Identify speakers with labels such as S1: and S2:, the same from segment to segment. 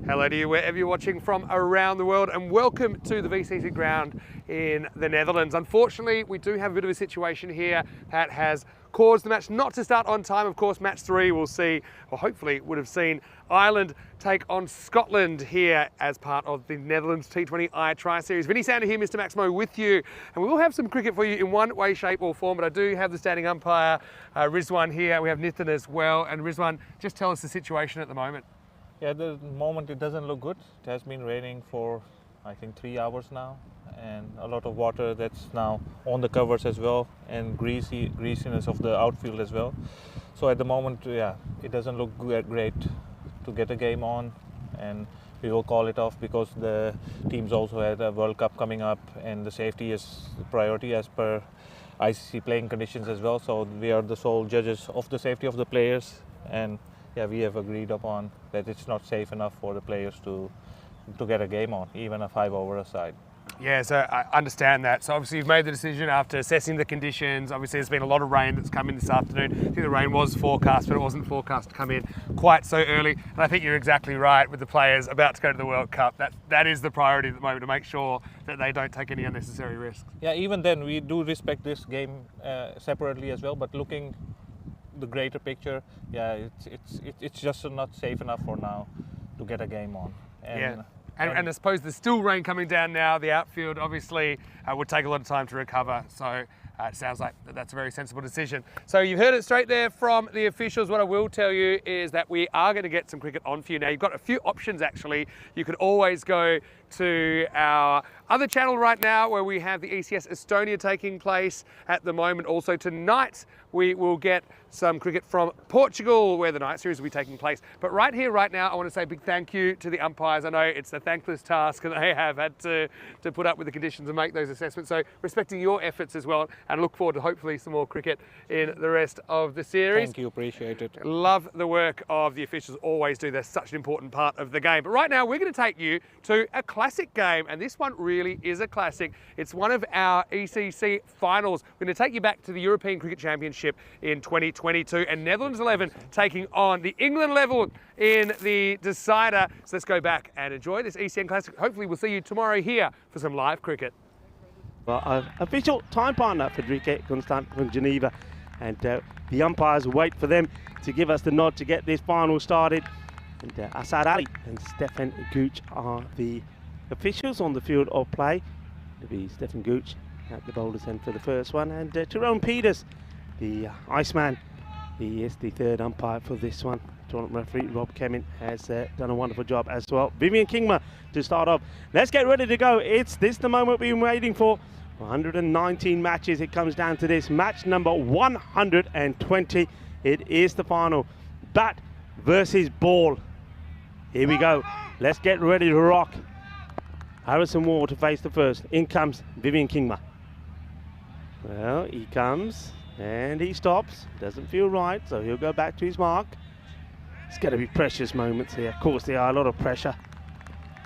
S1: Hello to you wherever you're watching from around the world, and welcome to the VCC ground in the Netherlands. Unfortunately, we do have a bit of a situation here that has caused the match not to start on time. Of course, match 3 we'll see, or hopefully would have seen, Ireland take on Scotland here as part of the Netherlands T20I Tri-Series. Vinny Sander here, Mr. Maximo with you, and we will have some cricket for you in one way, shape or form, but I do have the standing umpire, Rizwan here. We have Nithin as well, and Rizwan, just tell us the situation at the moment.
S2: Yeah, at the moment it doesn't look good. It has been raining for, I think, 3 hours now, and a lot of water that's now on the covers as well, and greasiness of the outfield as well. So at the moment, yeah, it doesn't look great to get a game on, and we will call it off because the teams also had a World Cup coming up, and the safety is the priority as per ICC playing conditions as well. So we are the sole judges of the safety of the players, and yeah, we have agreed upon that it's not safe enough for the players to get a game on, even a 5-over aside.
S1: Yeah, so I understand that. So obviously you've made the decision after assessing the conditions. Obviously there's been a lot of rain that's come in this afternoon. I think the rain was forecast, but it wasn't forecast to come in quite so early. And I think you're exactly right with the players about to go to the World Cup. That is the priority at the moment, to make sure that they don't take any unnecessary risks.
S2: Yeah, even then we do respect this game separately as well, but looking the greater picture, yeah, it's just not safe enough for now to get a game on.
S1: And I suppose there's still rain coming down now. The outfield obviously would take a lot of time to recover. So it sounds like that's a very sensible decision. So you've heard it straight there from the officials. What I will tell you is that we are going to get some cricket on for you. Now, you've got a few options actually. You could always go to our other channel right now where we have the ECS Estonia taking place at the moment. Also tonight we will get some cricket from Portugal where the night series will be taking place. But right here, right now, I want to say a big thank you to the umpires. I know it's a thankless task and they have had to put up with the conditions and make those assessments. So respecting your efforts as well, and look forward to hopefully some more cricket in the rest of the series.
S2: Thank you, appreciate it.
S1: Love the work of the officials, always do. They're such an important part of the game. But right now we're going to take you to a classic game, and this one really is a classic. It's one of our ECC finals. We're going to take you back to the European Cricket Championship in 2022, and Netherlands 11 taking on the England 11 in the decider. So let's go back and enjoy this ECN Classic. Hopefully we'll see you tomorrow here for some live cricket.
S3: Well, our official time partner, Frederique Constant from Geneva, and the umpires wait for them to give us the nod to get this final started. And Asad Ali and Stefan Gooch are the officials on the field of play. It'll be Stefan Gooch at the bowler's end for the first one, and Tyrone Peters, the Iceman, he is the third umpire for this one. Tournament referee Rob Kemin has done a wonderful job as well. Vivian Kingma to start off. Let's get ready to go. It's this the moment we've been waiting for. 119 matches, it comes down to this. Match number 120. It is the final. Bat versus ball. Here we go. Let's get ready to rock. Harrison Ward to face the first. In comes Vivian Kingma. Well, he comes and he stops. Doesn't feel right, so he'll go back to his mark. It's going to be precious moments here. Of course, there are a lot of pressure,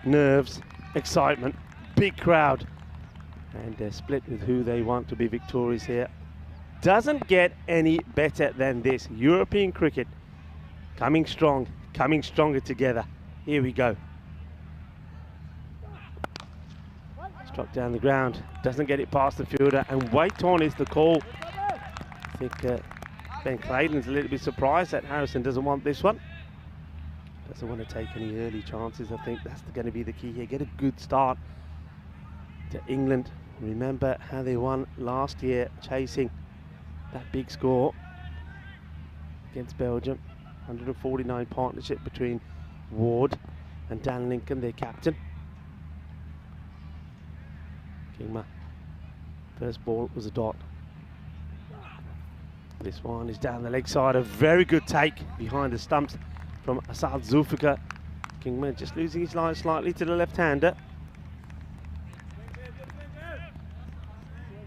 S3: nerves, excitement, big crowd, and they're split with who they want to be victorious here. Doesn't get any better than this. European cricket coming strong, coming stronger together. Here we go. Struck down the ground, doesn't get it past the fielder, and wait on is the call. I think Ben Clayton's a little bit surprised that Harrison doesn't want this one. Doesn't want to take any early chances. I think that's going to be the key here. Get a good start to England. Remember how they won last year, chasing that big score against Belgium. 149 partnership between Ward and Dan Lincoln, their captain. Kingma, first ball was a dot. This one is down the leg side, a very good take behind the stumps from Asad Zulfikar. Kingma just losing his line slightly to the left-hander.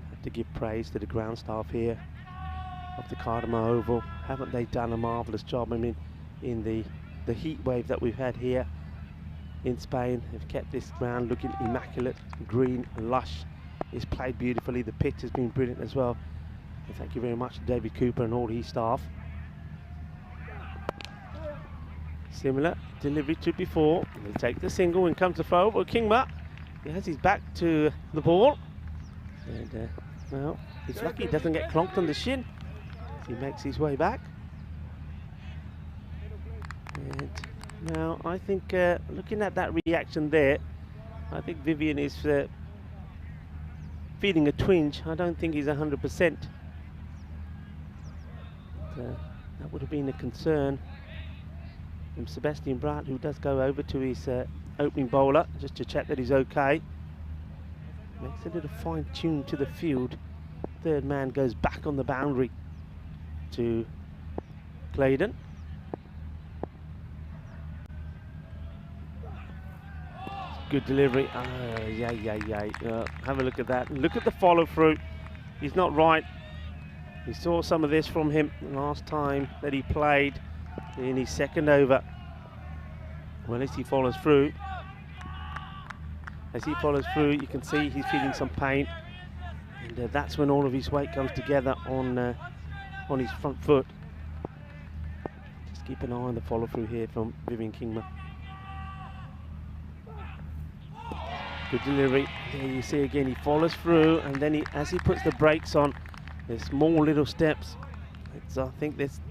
S3: Have to give praise to the ground staff here of the Cardamom Oval. Haven't they done a marvellous job? I mean, in the heat wave that we've had here in Spain, they've kept this ground looking immaculate, green, lush. It's played beautifully. The pitch has been brilliant as well. And thank you very much to David Cooper and all his staff. Similar delivery to before. He'll take the single and comes the throw. But Kingma, he has his back to the ball. And well, he's lucky he doesn't get clonked on the shin. He makes his way back. And now I think looking at that reaction there, I think Vivian is feeling a twinge. I don't think he's 100%. That would have been a concern from Sebastian Brandt, who does go over to his opening bowler just to check that he's okay. Makes a little fine tune to the field. Third man goes back on the boundary to Claydon. Good delivery. Have a look at that. Look at the follow through. He's not right. We saw some of this from him last time that he played in his second over. Well, as he follows through, you can see he's feeling some pain, and that's when all of his weight comes together on his front foot. Just keep an eye on the follow through here from Vivian Kingma. Good delivery. There you see again, he follows through, and then as he puts the brakes on, there's small little steps. I think it's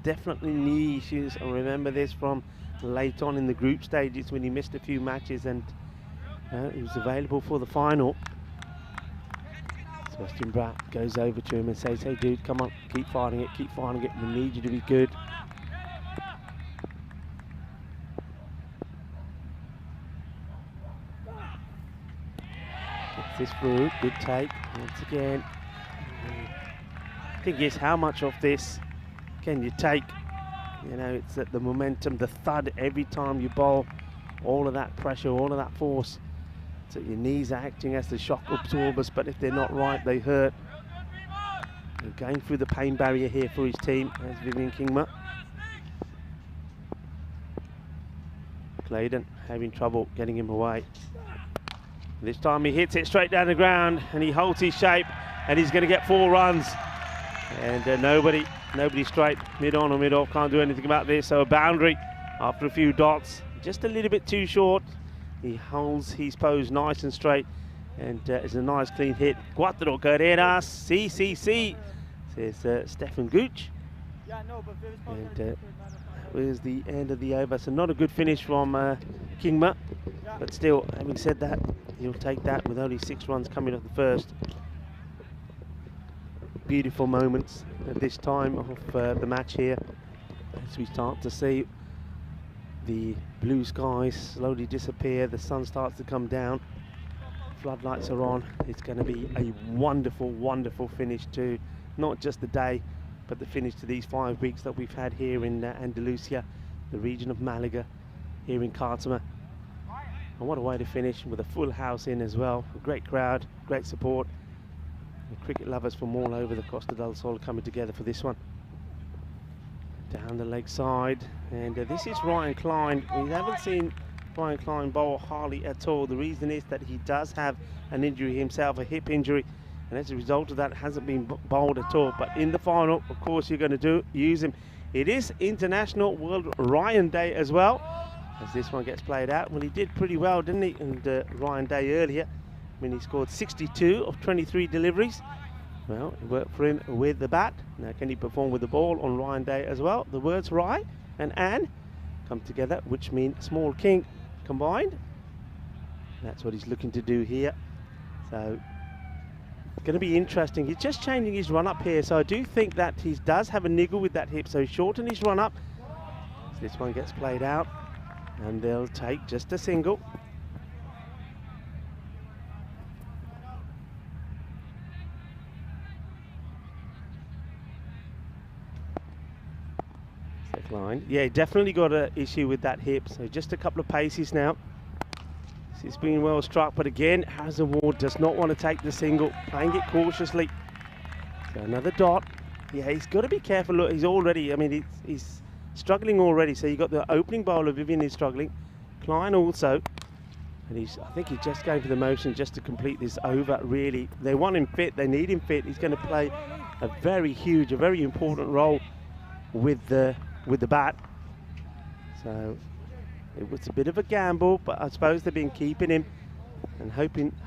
S3: definitely knee issues. I remember this from late on in the group stages when he missed a few matches, and he was available for the final. Sebastian Brandt goes over to him and says, "Hey dude, come on, keep fighting it, we need you to be good." Gets this through, good take, once again. Thing is, how much of this can you take? You know, it's that the momentum, the thud every time you bowl, all of that pressure, all of that force. So your knees are acting as the shock absorbers, but if they're not right, they hurt. They're going through the pain barrier here for his team, as Vivian Kingma. Claydon having trouble getting him away. This time he hits it straight down the ground, and he holds his shape, and he's going to get 4 runs. And nobody straight, mid-on or mid-off, can't do anything about this. So a boundary after a few dots, just a little bit too short. He holds his pose nice and straight, and it's a nice clean hit. Cuatro carreras, sí, says Stefan Gooch. And that was the end of the over. So not a good finish from Kingma, but still, having said that, he'll take that with only 6 runs coming off the first. Beautiful moments at this time of the match here, as we start to see the blue skies slowly disappear, the sun starts to come down, floodlights are on. It's going to be a wonderful, wonderful finish to not just the day, but the finish to these 5 weeks that we've had here in Andalusia, the region of Malaga, here in Khartoum. And what a way to finish, with a full house in as well, a great crowd, great support. And cricket lovers from all over the Costa del Sol coming together for this one. Down the leg side, and this is Ryan Klein. We haven't seen Ryan Klein bowl hardly at all. The reason is that he does have an injury himself, a hip injury, and as a result of that hasn't been bowled at all. But in the final, of course, you're going to use him. It is International World Ryan Day as well, as this one gets played out. Well, he did pretty well, didn't he, in Ryan Day earlier, when he scored 62 of 23 deliveries. Well, it worked for him with the bat. Now, can he perform with the ball on Ryan Day as well? The words Rye and Anne come together, which mean small king combined. That's what he's looking to do here. So, it's going to be interesting. He's just changing his run up here, so I do think that he does have a niggle with that hip, so he's shortened his run up. So this one gets played out, and they'll take just a single. Line. Yeah, definitely got an issue with that hip, so just a couple of paces now. It's been well struck, but again, Harrison Ward does not want to take the single, playing it cautiously. So another dot. Yeah, he's got to be careful. Look, he's already, I mean, he's struggling already. So you got the opening bowler, Vivian, is struggling. Klein also. And I think he's just going for the motion just to complete this over, really. They want him fit, they need him fit. He's going to play a very huge, a very important role with the bat. So it was a bit of a gamble, but I suppose they've been keeping him and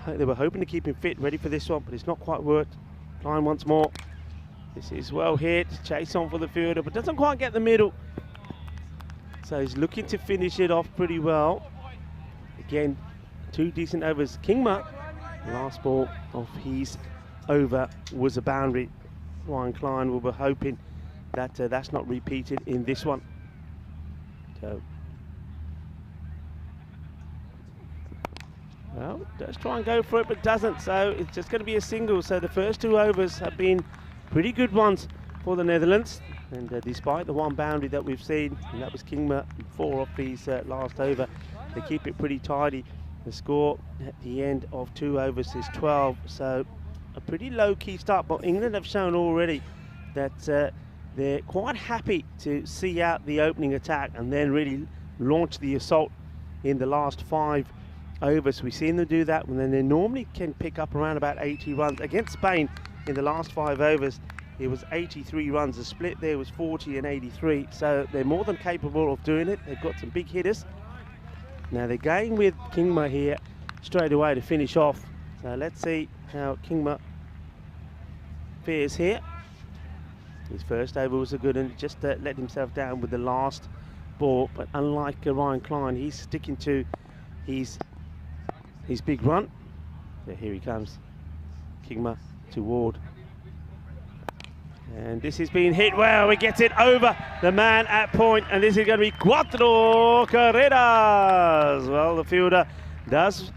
S3: they were hoping to keep him fit, ready for this one, but it's not quite worked. Klein once more. This is well hit, chase on for the fielder, but doesn't quite get the middle. So he's looking to finish it off pretty well. Again, 2 decent overs. Kingma, last ball of his over was a boundary. Ryan Klein will be hoping that that's not repeated in this one. So, well, does try and go for it, but doesn't. So it's just going to be a single. So the first 2 overs have been pretty good ones for the Netherlands. And despite the 1 boundary that we've seen, and that was Kingma, 4 off his last over, they keep it pretty tidy. The score at the end of 2 overs is 12. So a pretty low-key start, but England have shown already that they're quite happy to see out the opening attack and then really launch the assault in the last 5 overs. We've seen them do that, and then they normally can pick up around about 80 runs. Against Spain in the last 5 overs, it was 83 runs. The split there was 40 and 83, so they're more than capable of doing it. They've got some big hitters. Now they're going with Kingma here straight away to finish off. So let's see how Kingma fares here. His first over was a good one, just let himself down with the last ball, but unlike Ryan Klein, he's sticking to his big run. So here he comes, Kingma to Ward. And this has been hit well. He gets it over the man at point, and this is going to be 4 carreras. Well, the fielder does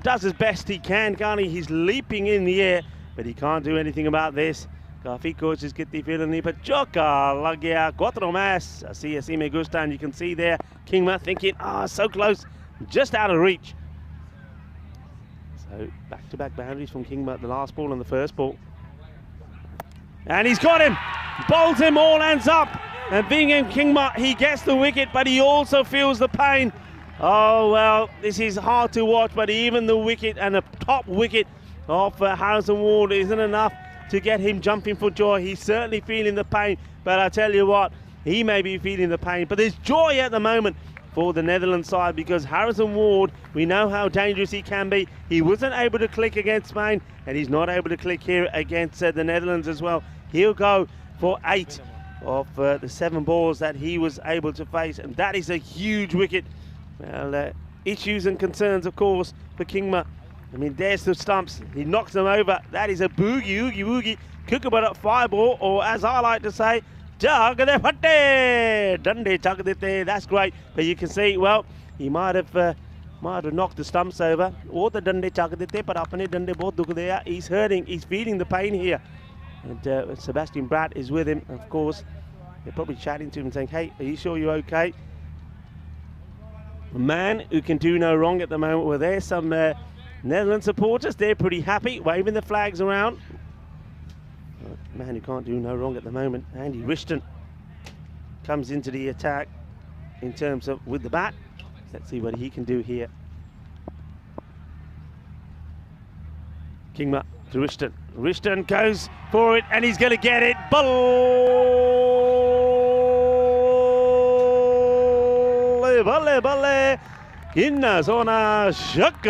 S3: does as best he can, can't he? He's leaping in the air, but he can't do anything about this. Kafi coaches get the feeling, but choka lag gaya 4 más. Así me gusta, and you can see there Kingma thinking, so close, just out of reach. So back-to-back boundaries from Kingma, the last ball and the first ball. And he's got him, bowls him, all hands up, and being in Kingma, he gets the wicket, but he also feels the pain. Oh well, this is hard to watch, but even the wicket and the top wicket of Harrison Ward isn't enough to get him jumping for joy. He's certainly feeling the pain, but I tell you what, he may be feeling the pain, but there's joy at the moment for the Netherlands side, because Harrison Ward, we know how dangerous he can be. He wasn't able to click against Spain, and he's not able to click here against the Netherlands as well. He'll go for 8 of the 7 balls that he was able to face, and that is a huge wicket. Well, issues and concerns, of course, for Kingma. I mean, there's the stumps. He knocks them over. That is a boogie, oogie, woogie, kookaburra 5 ball, or as I like to say, Dande chak dete. That's great, but you can see, well, he might have knocked the stumps over. Or the dande chak dete, but apne dande bahut dukh diya. He's hurting. He's feeling the pain here. And Sebastian Bratt is with him. Of course, they're probably chatting to him and saying, "Hey, are you sure you're okay?" A man who can do no wrong at the moment. Well, there's some Netherlands supporters. They're pretty happy, waving the flags around. Man who can't do no wrong at the moment, Andy Rishton, comes into the attack in terms of with the bat. Let's see what he can do here. Kingma to Rishton. Rishton goes for it, and he's going to get it. Balle, balle. Inna zona shaka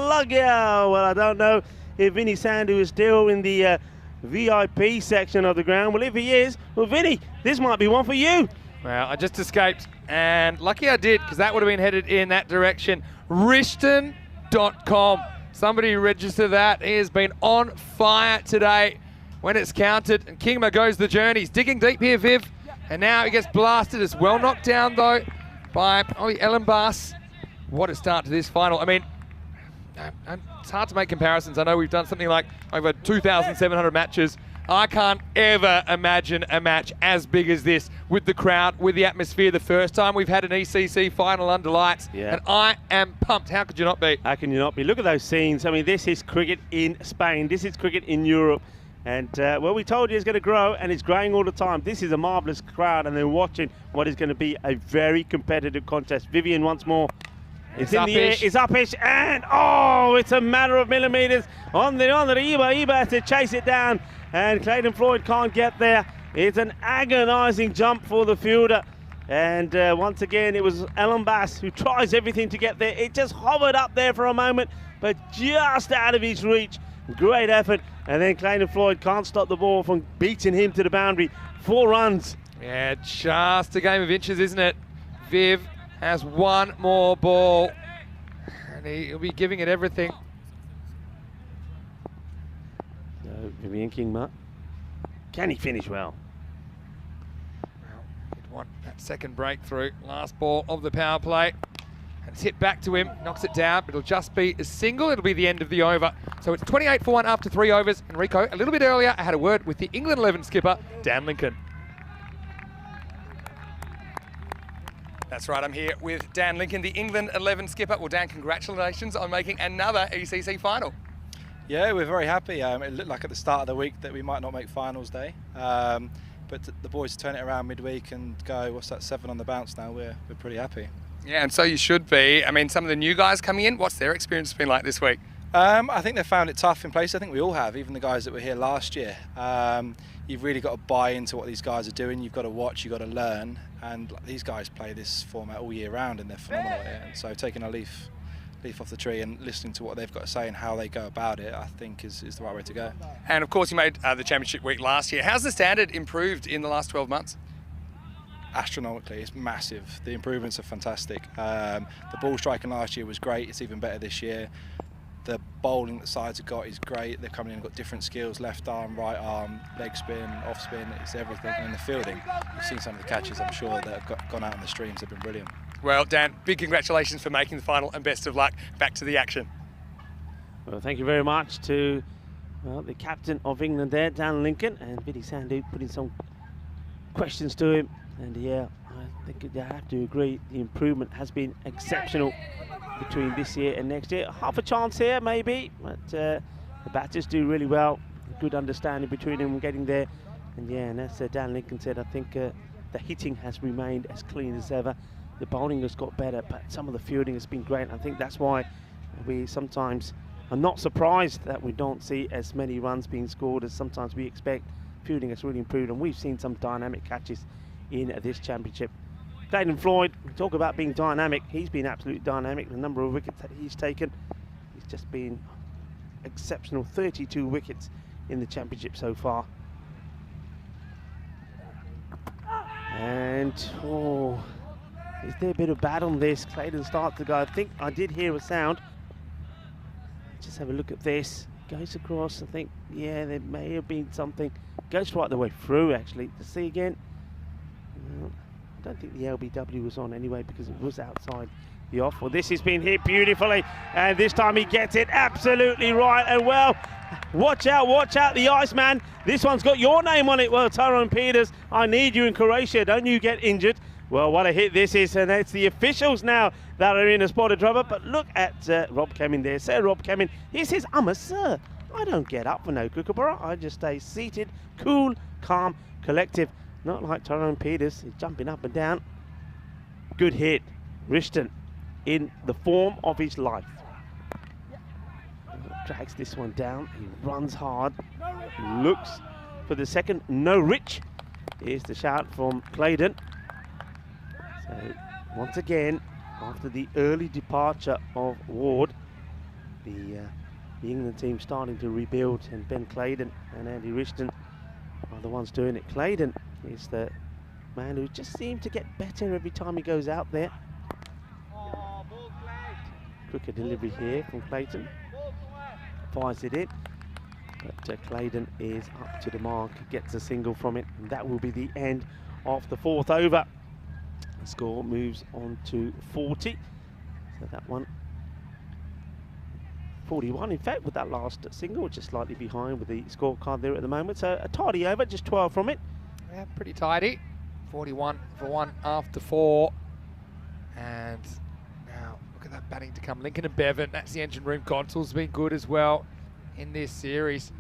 S3: lagya. Well, I don't know if Vinny Sandhu is still in the VIP section of the ground. Well, if he is, well, Vinny, this might be one for you.
S4: Well, I just escaped, and lucky I did, because that would have been headed in that direction. Rishton.com. Somebody register that. He has been on fire today when it's counted. And Kingma goes the journey. He's digging deep here, Viv. And now he gets blasted. It's well knocked down, though, by Ellen Bass. What a start to this final. I mean, it's hard to make comparisons. I know we've done something like over 2,700 matches. I can't ever imagine a match as big as this, with the crowd, with the atmosphere. The first time we've had an ECC final under lights, and I am pumped. How could you not be?
S3: How can you not be? Look at those scenes. I mean, this is cricket in Spain. This is cricket in Europe. And, well, we told you it's going to grow, and it's growing all the time. This is a marvellous crowd, and they're watching what is going to be a very competitive contest. Vivian once more. It's in the air, it's upish, and it's a matter of millimetres on the Iba has to chase it down, and Clayton Floyd can't get there. It's an agonising jump for the fielder. And once again, it was Alan Bass who tries everything to get there. It just hovered up there for a moment, but just out of his reach. Great effort. And then Clayton Floyd can't stop the ball from beating him to the boundary. 4 runs.
S4: Yeah, just a game of inches, isn't it? Viv has one more ball, and he'll be giving it everything.
S3: So Vivian Kingma, can he finish well?
S4: Well, he'd want that second breakthrough. Last ball of the power play. And it's hit back to him, knocks it down, but it'll just be a single. It'll be the end of the over. So it's 28 for 1 after 3 overs. And Rico, a little bit earlier, I had a word with the England 11 skipper, Dan Lincoln.
S1: That's right, I'm here with Dan Lincoln, the England 11 skipper. Well, Dan, congratulations on making another ECC final.
S5: Yeah, we're very happy. It looked like at the start of the week that we might not make finals day, but the boys turn it around midweek and go, what's that, 7 on the bounce now? We're pretty happy.
S1: Yeah, and so you should be. I mean, some of the new guys coming in, what's their experience been like this week?
S5: I think they found it tough in place. I think we all have, even the guys that were here last year. You've really got to buy into what these guys are doing. You've got to watch, you've got to learn. And these guys play this format all year round and they're phenomenal at it. And so taking a leaf off the tree and listening to what they've got to say and how they go about it, I think is the right way to go.
S1: And of course you made the championship week last year. How's the standard improved in the last 12 months?
S5: Astronomically, it's massive. The improvements are fantastic. The ball striking last year was great. It's even better this year. The bowling that the sides have got is great. They're coming in and got different skills, left arm, right arm, leg spin, off spin, it's everything. And the fielding, you've seen some of the catches, I'm sure, that have gone out on the streams, have been brilliant.
S1: Well, Dan, big congratulations for making the final and best of luck. Back to the action.
S3: Well, thank you very much to the captain of England there, Dan Lincoln, and Vinny Sandhu putting some questions to him. And yeah, I think I have to agree, the improvement has been exceptional between this year and next year. Half a chance here, maybe, but the batters do really well. Good understanding between them getting there. And yeah, and as Dan Lincoln said, I think the hitting has remained as clean as ever. The bowling has got better, but some of the fielding has been great. I think that's why we sometimes are not surprised that we don't see as many runs being scored as sometimes we expect. Fielding has really improved, and we've seen some dynamic catches in this championship. Clayton Floyd, talk about being dynamic. He's been absolutely dynamic. The number of wickets that he's taken, he's just been exceptional. 32 wickets in the championship so far. And is there a bit of bat on this? Clayton starts to go. I think I did hear a sound. Just have a look at this. Goes across. I think, yeah, there may have been something. Goes right the way through, actually. To see again. I don't think the LBW was on anyway because it was outside the off. Well, this has been hit beautifully, and this time he gets it absolutely right. And well, watch out, the Iceman. This one's got your name on it. Well, Tyrone Peters, I need you in Croatia. Don't you get injured. Well, what a hit this is, and it's the officials now that are in a spot of trouble. But look at Rob Kemin there. Sir Rob Kemin, he says, I'm a sir. I don't get up for no kookaburra. I just stay seated, cool, calm, collective. Not like Tyrone Peters, he's jumping up and down. Good hit. Rishton in the form of his life. Drags this one down. He runs hard. Looks for the second. No Rich. Here's the shout from Clayton. So once again, after the early departure of Ward, the England team starting to rebuild, and Ben Clayton and Andy Rishton are the ones doing it. Clayton is the man who just seems to get better every time he goes out there. Quicker delivery here from Clayton. Fires it in. But Clayton is up to the mark, gets a single from it, and that will be the end of the 4th over. The score moves on to 40. So that one, 41 in fact, with that last single, just slightly behind with the scorecard there at the moment. So a tidy over, just 12 from it.
S4: Yeah, pretty tidy. 41 for 1 after 4. And now look at that batting to come. Lincoln and Bevan, that's the engine room console's been good as well in this series.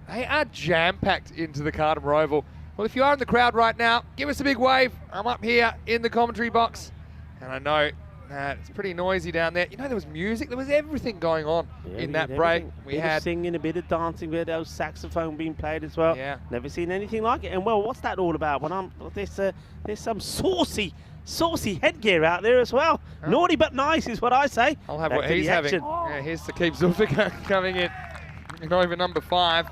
S4: They are jam-packed into the Cardham Roval. Well, if you are in the crowd right now, give us a big wave. I'm up here in the commentary box, and I know It's pretty noisy down there. You know, there was music, there was everything going on in that
S3: had
S4: break.
S3: everything.
S4: We
S3: Bit
S4: had
S3: of singing, a bit of dancing, a bit of saxophone being played as well.
S4: Yeah.
S3: Never seen anything like it. And well, what's that all about? When there's some saucy headgear out there as well.
S4: Oh.
S3: Naughty but nice is what I say.
S4: I'll have
S3: Back
S4: what
S3: to
S4: he's
S3: the
S4: having.
S3: action.
S4: Yeah, here's Saqib Zulfikar coming in over number 5.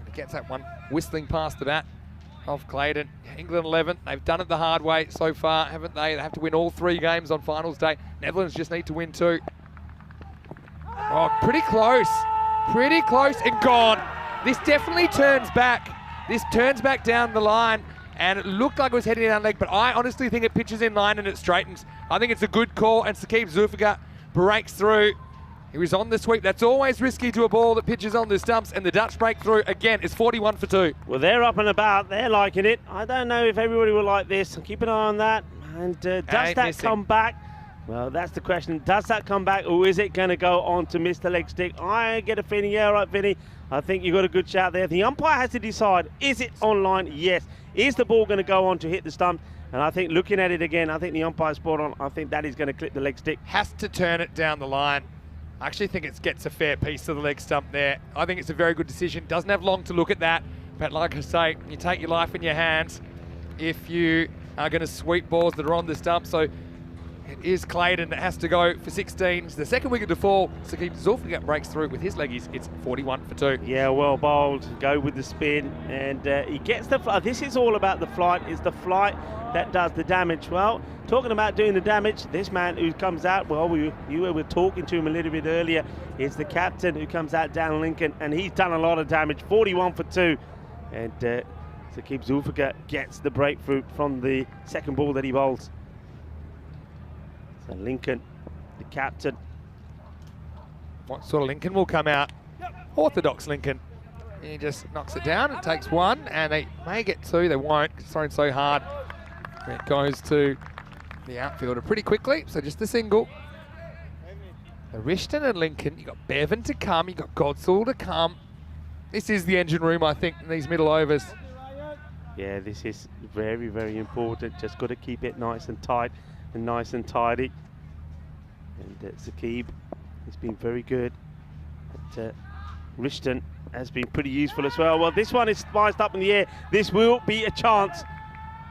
S4: He gets that one whistling past the bat of Clayton. England 11, they've done it the hard way so far, haven't they? They have to win all 3 games on finals day. Netherlands just need to win 2. Oh, pretty close and gone. This definitely turns back. This turns back down the line, and it looked like it was heading down leg, but I honestly think it pitches in line and it straightens. I think it's a good call, and Saqib Zulfikar breaks through. He was on the sweep. That's always risky to a ball that pitches on the stumps, and the Dutch breakthrough again is 41 for 2.
S3: Well, they're up and about. They're liking it. I don't know if everybody will like this. Keep an eye on that. And does that
S4: missing.
S3: come back? Well, that's the question. Does that come back, or is it going to go on to miss the leg stick? I get a feeling, yeah, all right, Vinny. I think you got a good shout there. The umpire has to decide, is it online? Yes. Is the ball going to go on to hit the stump? And I think looking at it again, I think the umpire's spot on. I think that is going to clip the leg stick.
S4: Has to turn it down the line. I actually think it gets a fair piece of the leg stump there. I think it's a very good decision. Doesn't have long to look at that. But like I say, you take your life in your hands if you are going to sweep balls that are on the stump. So it is Clayton that has to go for 16. It's the second wicket to fall. Saqib Zulfikar breaks through with his leggies. It's 41 for 2.
S3: Yeah, well bowled. Go with the spin. And he gets the flight. This is all about the flight. It's the flight that does the damage. Well, talking about doing the damage, this man who comes out, well, you were talking to him a little bit earlier, is the captain who comes out, Dan Lincoln, and he's done a lot of damage. 41 for 2. And Saqib Zulfikar gets the breakthrough from the second ball that he bowls. So Lincoln, the captain.
S4: What sort of Lincoln will come out? Orthodox Lincoln. He just knocks it down and takes 1, and they may get 2. They won't. It's thrown so hard. It goes to the outfielder pretty quickly, so just a single. Rishton and Lincoln, you've got Bevan to come, you've got Godsall to come. This is the engine room, I think, in these middle overs.
S3: Yeah, this is very, very important. Just got to keep it nice and tight and nice and tidy. And Saqib has been very good. But, Rishton has been pretty useful as well. Well, this one is spiced up in the air. This will be a chance.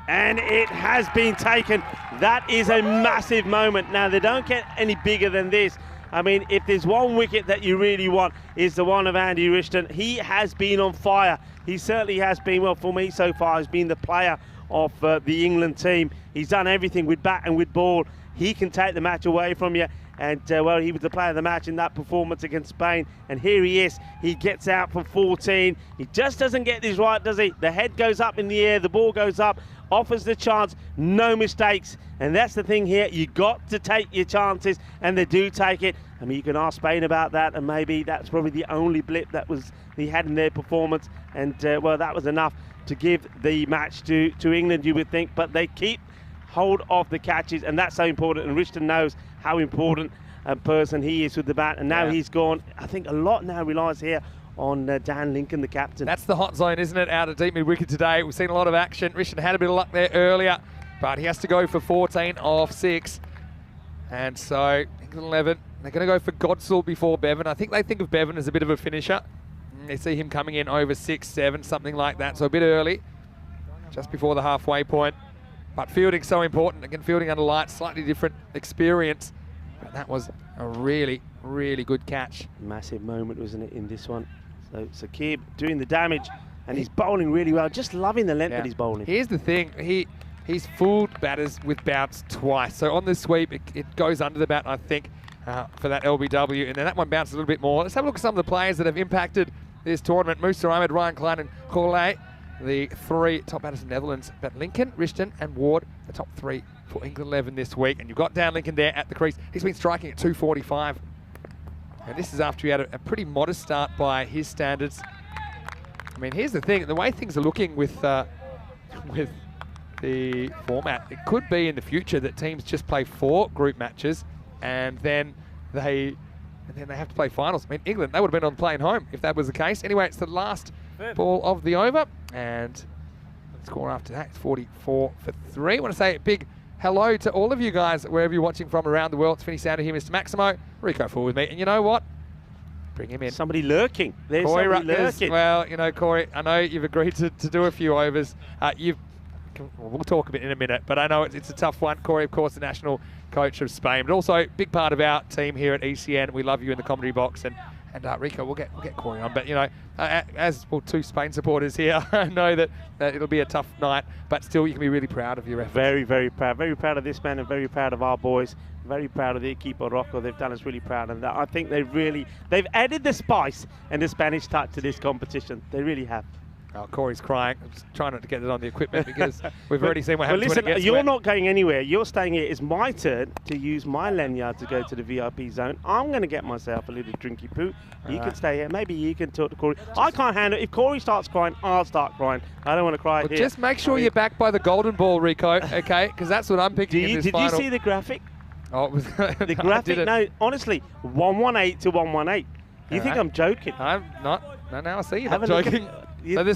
S3: And it has been taken. That is a massive moment. Now, they don't get any bigger than this. I mean, if there's one wicket that you really want, is the one of Andy Rishton. He has been on fire. He certainly has been, well, for me so far, has been the player of the England team. He's done everything with bat and with ball. He can take the match away from you. And, well, he was the player of the match in that performance against Spain. And here he is. He gets out for 14. He just doesn't get this right, does he? The head goes up in the air. The ball goes up. Offers the chance. No mistakes. And that's the thing here. You got to take your chances. And they do take it. I mean, you can ask Spain about that. And maybe that's probably the only blip that he had in their performance. And, well, that was enough to give the match to England, you would think. But they keep hold of the catches, and that's so important. And Rishton knows how important a person he is with the bat, and now he's gone. I think a lot now relies here on Dan Lincoln, the captain.
S4: That's the hot zone, isn't it, out of deep mid-wicket today. We've seen a lot of action. Rishton had a bit of luck there earlier, but he has to go for 14 off 6. And so, England 11, they're going to go for Godsall before Bevan. I think they think of Bevan as a bit of a finisher. They see him coming in over 6, 7, something like that, so a bit early, just before the halfway point. But fielding's so important. Again, fielding under lights, slightly different experience. But that was a really, really good catch.
S3: Massive moment, wasn't it, in this one? So Saqib doing the damage, and he's bowling really well. Just loving the length that he's bowling.
S4: Here's the thing. He's fooled batters with bounce twice. So on the sweep, it goes under the bat, I think, for that LBW. And then that one bounced a little bit more. Let's have a look at some of the players that have impacted this tournament. Musa Ahmed, Ryan Klein, and Corley. The 3 top batters in the Netherlands, but Lincoln, Rishton and Ward, the top 3 for England 11 this week. And you've got Dan Lincoln there at the crease. He's been striking at 245. And this is after he had a pretty modest start by his standards. I mean, here's the thing. The way things are looking with the format, it could be in the future that teams just play 4 group matches and then they have to play finals. I mean, England, they would have been on playing home if that was the case. Anyway, it's the last ball of the over, and the score after that is 44 for 3. I want to say a big hello to all of you guys, wherever you're watching from around the world. It's Finny Sounder here, Mr. Maximo. Rico Full with me. And you know what? Bring him in.
S3: Somebody lurking. There's
S4: Corey
S3: somebody
S4: Rutgers.
S3: lurking.
S4: Well, you know, Corey, I know you've agreed to do a few overs. We'll talk a bit in a minute, but I know it's a tough one. Corey, of course, the national coach of Spain, but also big part of our team here at ECN. We love you in the commentary box, and Rico, we'll get Corey on. But you know, as well, 2 Spain supporters here, I know that it'll be a tough night, but still, you can be really proud of your efforts.
S3: Very, very proud of this man, and very proud of our boys. Very proud of the equipo Rocco. They've done us really proud, and I think they've added the spice and the Spanish touch to this competition. They really have.
S4: Oh, Corey's crying. I'm just trying not to get it on the equipment because we've already seen what happens
S3: listen,
S4: when it gets
S3: you're
S4: wet.
S3: not going anywhere. You're staying here. It's my turn to use my lanyard to go to the VIP zone. I'm going to get myself a little drinky poo. You can stay here. Maybe you can talk to Corey. I can't handle it. If Corey starts crying, I'll start crying. I don't want to cry here.
S4: Just make sure you're back by the golden ball, Rico, okay? Because that's what I'm picking in this
S3: Did
S4: final.
S3: you see the graphic?
S4: Oh, it was
S3: The graphic? No, honestly, 118 to 118. You think I'm joking?
S4: I'm not. No, now I see you.
S3: Have
S4: I'm
S3: a look at
S4: joking.
S3: it.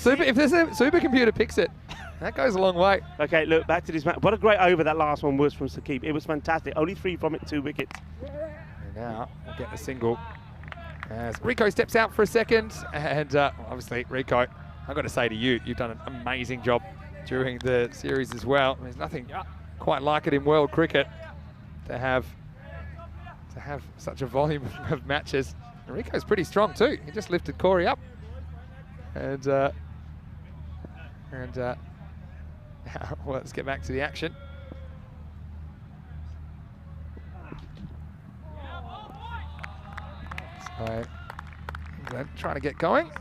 S4: So if there's a supercomputer picks it, that goes a long way.
S3: Okay, look, back to this match. What a great over that last one was from Saqib. It was fantastic. Only 3 from it, 2 wickets.
S4: And now we'll get the single as Rico steps out for a second. And obviously, Rico, I've got to say to you, you've done an amazing job during the series as well. There's nothing quite like it in world cricket to have such a volume of matches. And Rico's pretty strong too. He just lifted Corey up. And now, well, let's get back to the action. So England trying to get going.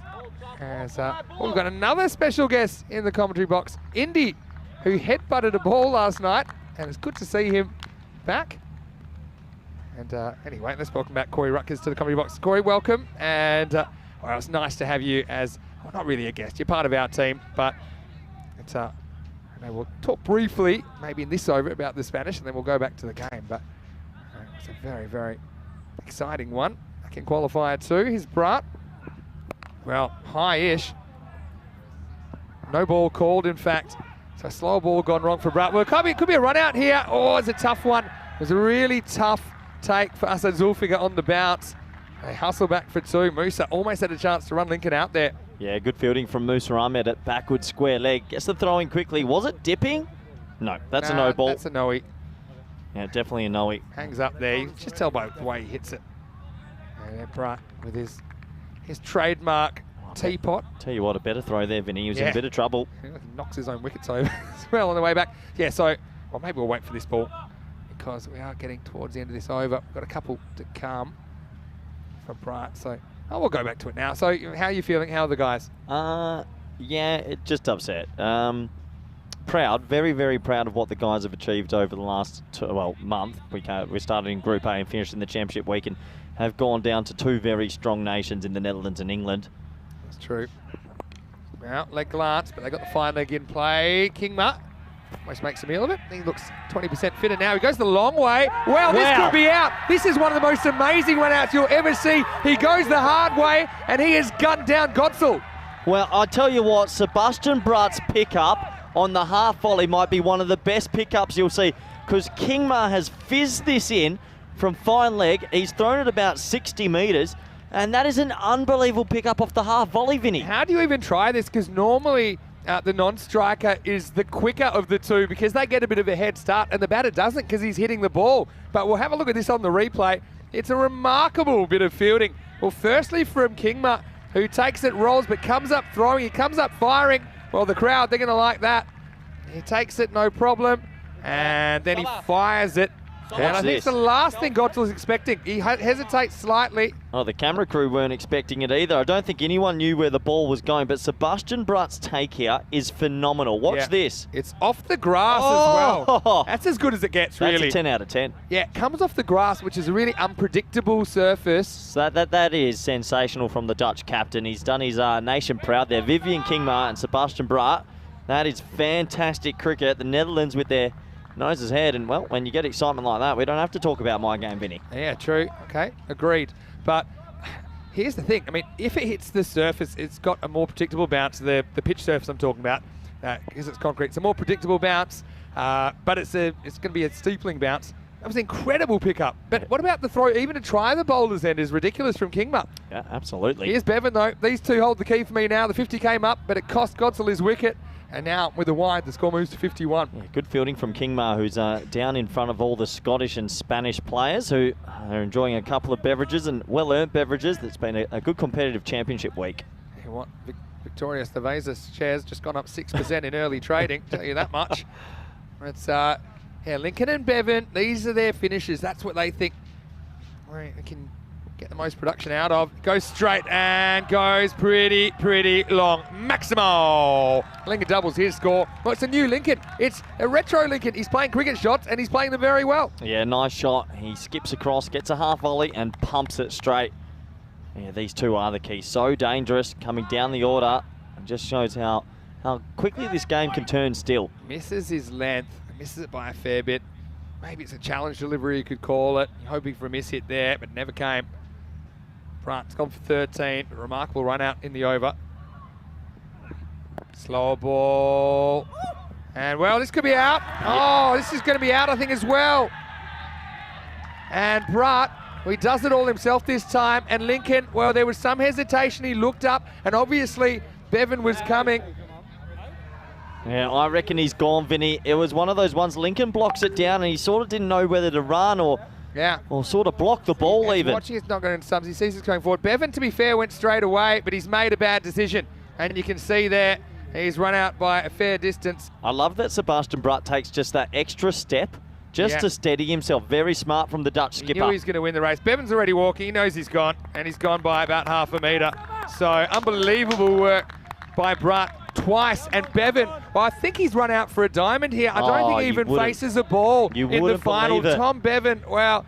S4: As we've got another special guest in the commentary box, Indy, who headbutted a ball last night, and it's good to see him back. And anyway, let's welcome back Corey Rutgers to the commentary box. Corey, welcome. And well, it's nice to have you as, well, not really a guest, you're part of our team, but it's, I know we'll talk briefly, maybe in this over, about the Spanish, and then we'll go back to the game. But it's a very, very exciting one. Back in qualifier 2, here's Brat. Well, high-ish. No ball called, in fact. So slow ball gone wrong for Brat. Well, it could be a run out here. Oh, it's a tough one. It was a really tough take for Asad Zulfiqar on the bounce. They hustle back for 2. Musa almost had a chance to run Lincoln out there.
S6: Yeah, good fielding from Musa Ahmed at backward square leg. Gets the throw in quickly. Was it dipping? No, that's a no ball.
S4: That's a no-y.
S6: Yeah, definitely a no-y.
S4: Hangs up there. You can just tell by the way he hits it. And Brat with his trademark teapot.
S6: Tell you what, a better throw there, Vinny. He was in a bit of trouble.
S4: He knocks his own wickets over as well on the way back. Yeah, so, well, maybe we'll wait for this ball because we are getting towards the end of this over. We've got a couple to come for Brat, so we'll go back to it now. So how are you feeling? How are the guys?
S6: Yeah, just upset. Proud, very, very proud of what the guys have achieved over the last month. We started in Group A and finished in the Championship week and have gone down to 2 very strong nations in the Netherlands and England.
S4: That's true. Well, leg glance, but they got the fine leg in play. Kingma almost makes a meal of it. He looks 20% fitter now. He goes the long way. Well, this could be out. This is one of the most amazing run-outs you'll ever see. He goes the hard way, and he has gunned down Godsall.
S6: Well, I tell you what, Sebastian Brat's pickup on the half volley might be one of the best pickups you'll see, because Kingma has fizzed this in from fine leg. He's thrown it about 60 metres, and that is an unbelievable pickup off the half volley, Vinny.
S4: How do you even try this? Because normally the non-striker is the quicker of the 2 because they get a bit of a head start, and the batter doesn't because he's hitting the ball. But we'll have a look at this on the replay. It's a remarkable bit of fielding. Well, firstly from Kingma, who takes it, rolls, but comes up throwing. He comes up firing. Well, the crowd, they're going to like that. He takes it, no problem. And then he fires it. And I think it's the last thing Godsall was expecting. He hesitates slightly.
S6: Oh, the camera crew weren't expecting it either. I don't think anyone knew where the ball was going, but Sebastian Brat's take here is phenomenal. Watch this.
S4: It's off the grass as well. That's as good as it gets, really.
S6: That's a 10 out of 10.
S4: Yeah, it comes off the grass, which is a really unpredictable surface.
S6: So that is sensational from the Dutch captain. He's done his nation proud there. Vivian Kingma and Sebastian Brat. That is fantastic cricket. The Netherlands with their noses ahead, and well, when you get excitement like that, we don't have to talk about my game, Vinny.
S4: Yeah, true. Okay, agreed. But here's the thing. I mean, if it hits the surface, it's got a more predictable bounce. The pitch surface I'm talking about, because it's concrete, it's a more predictable bounce. but it's going to be a steepling bounce. That was an incredible pickup. But what about the throw? Even to try the bowler's end is ridiculous from Kingma.
S6: Yeah, absolutely.
S4: Here's Bevan, though. These two hold the key for me now. The 50 came up, but it cost Godsall his wicket. And now, with a wide, the score moves to 51.
S6: Yeah, good fielding from Kingma, who's down in front of all the Scottish and Spanish players who are enjoying a couple of beverages, and well-earned beverages. That's been a good competitive championship week.
S4: You what? Victoria Stavez's shares just gone up 6% in early trading, tell you that much. It's yeah, Lincoln and Bevan, these are their finishes. That's what they think they can get the most production out of. Goes straight and goes pretty long. Maximo! Lincoln doubles his score. Well, it's a new Lincoln. It's a retro Lincoln. He's playing cricket shots and he's playing them very well.
S6: Yeah, nice shot. He skips across, gets a half volley and pumps it straight. Yeah, these two are the key. So dangerous coming down the order. It just shows how quickly this game can turn still.
S4: Misses his length. Misses it by a fair bit. Maybe it's a challenge delivery, you could call it. Hoping for a miss hit there, but never came. Bright's gone for 13. A remarkable run out in the over. Slower ball. And, well, this could be out. Oh, this is going to be out, I think, as well. And Bright, he does it all himself this time. And Lincoln, well, there was some hesitation. He looked up, and obviously Bevan was coming.
S6: Yeah, I reckon he's gone, Vinny. It was one of those ones, Lincoln blocks it down and he sort of didn't know whether to run or sort of block the ball even.
S4: Watching it's not going into subs, he sees it's going forward. Bevan, to be fair, went straight away, but he's made a bad decision. And you can see there, he's run out by a fair distance.
S6: I love that Sebastian Brutt takes just that extra step just to steady himself. Very smart from the Dutch skipper.
S4: He knew he's going to win the race. Bevan's already walking, he knows he's gone, and he's gone by about half a metre. So, unbelievable work by Brutt. Twice, and Bevan, well, I think he's run out for a diamond here. I don't think he even faces a ball in the final. Tom Bevan, well,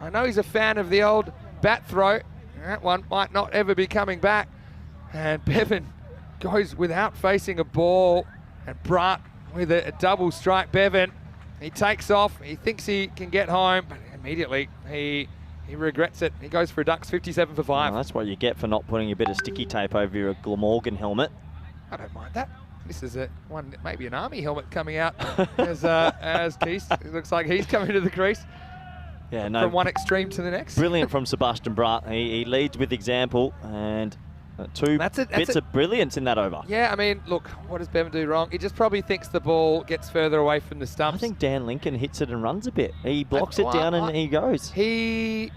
S4: I know he's a fan of the old bat throw. That one might not ever be coming back. And Bevan goes without facing a ball, and Brutt with a double strike. Bevan, he takes off. He thinks he can get home, but immediately he regrets it. He goes for a ducks, 57 for 5.
S6: Well, that's what you get for not putting a bit of sticky tape over your Glamorgan helmet.
S4: I don't mind that. This is maybe an army helmet coming out as Keith. It looks like he's coming to the crease.
S6: Yeah, no.
S4: From one extreme to the next.
S6: Brilliant from Sebastian Brutt. He leads with example, and two bits of brilliance in that over.
S4: Yeah, I mean, look, what does Bevan do wrong? He just probably thinks the ball gets further away from the stumps.
S6: I think Dan Lincoln hits it and runs a bit. He blocks it down and he goes.
S4: I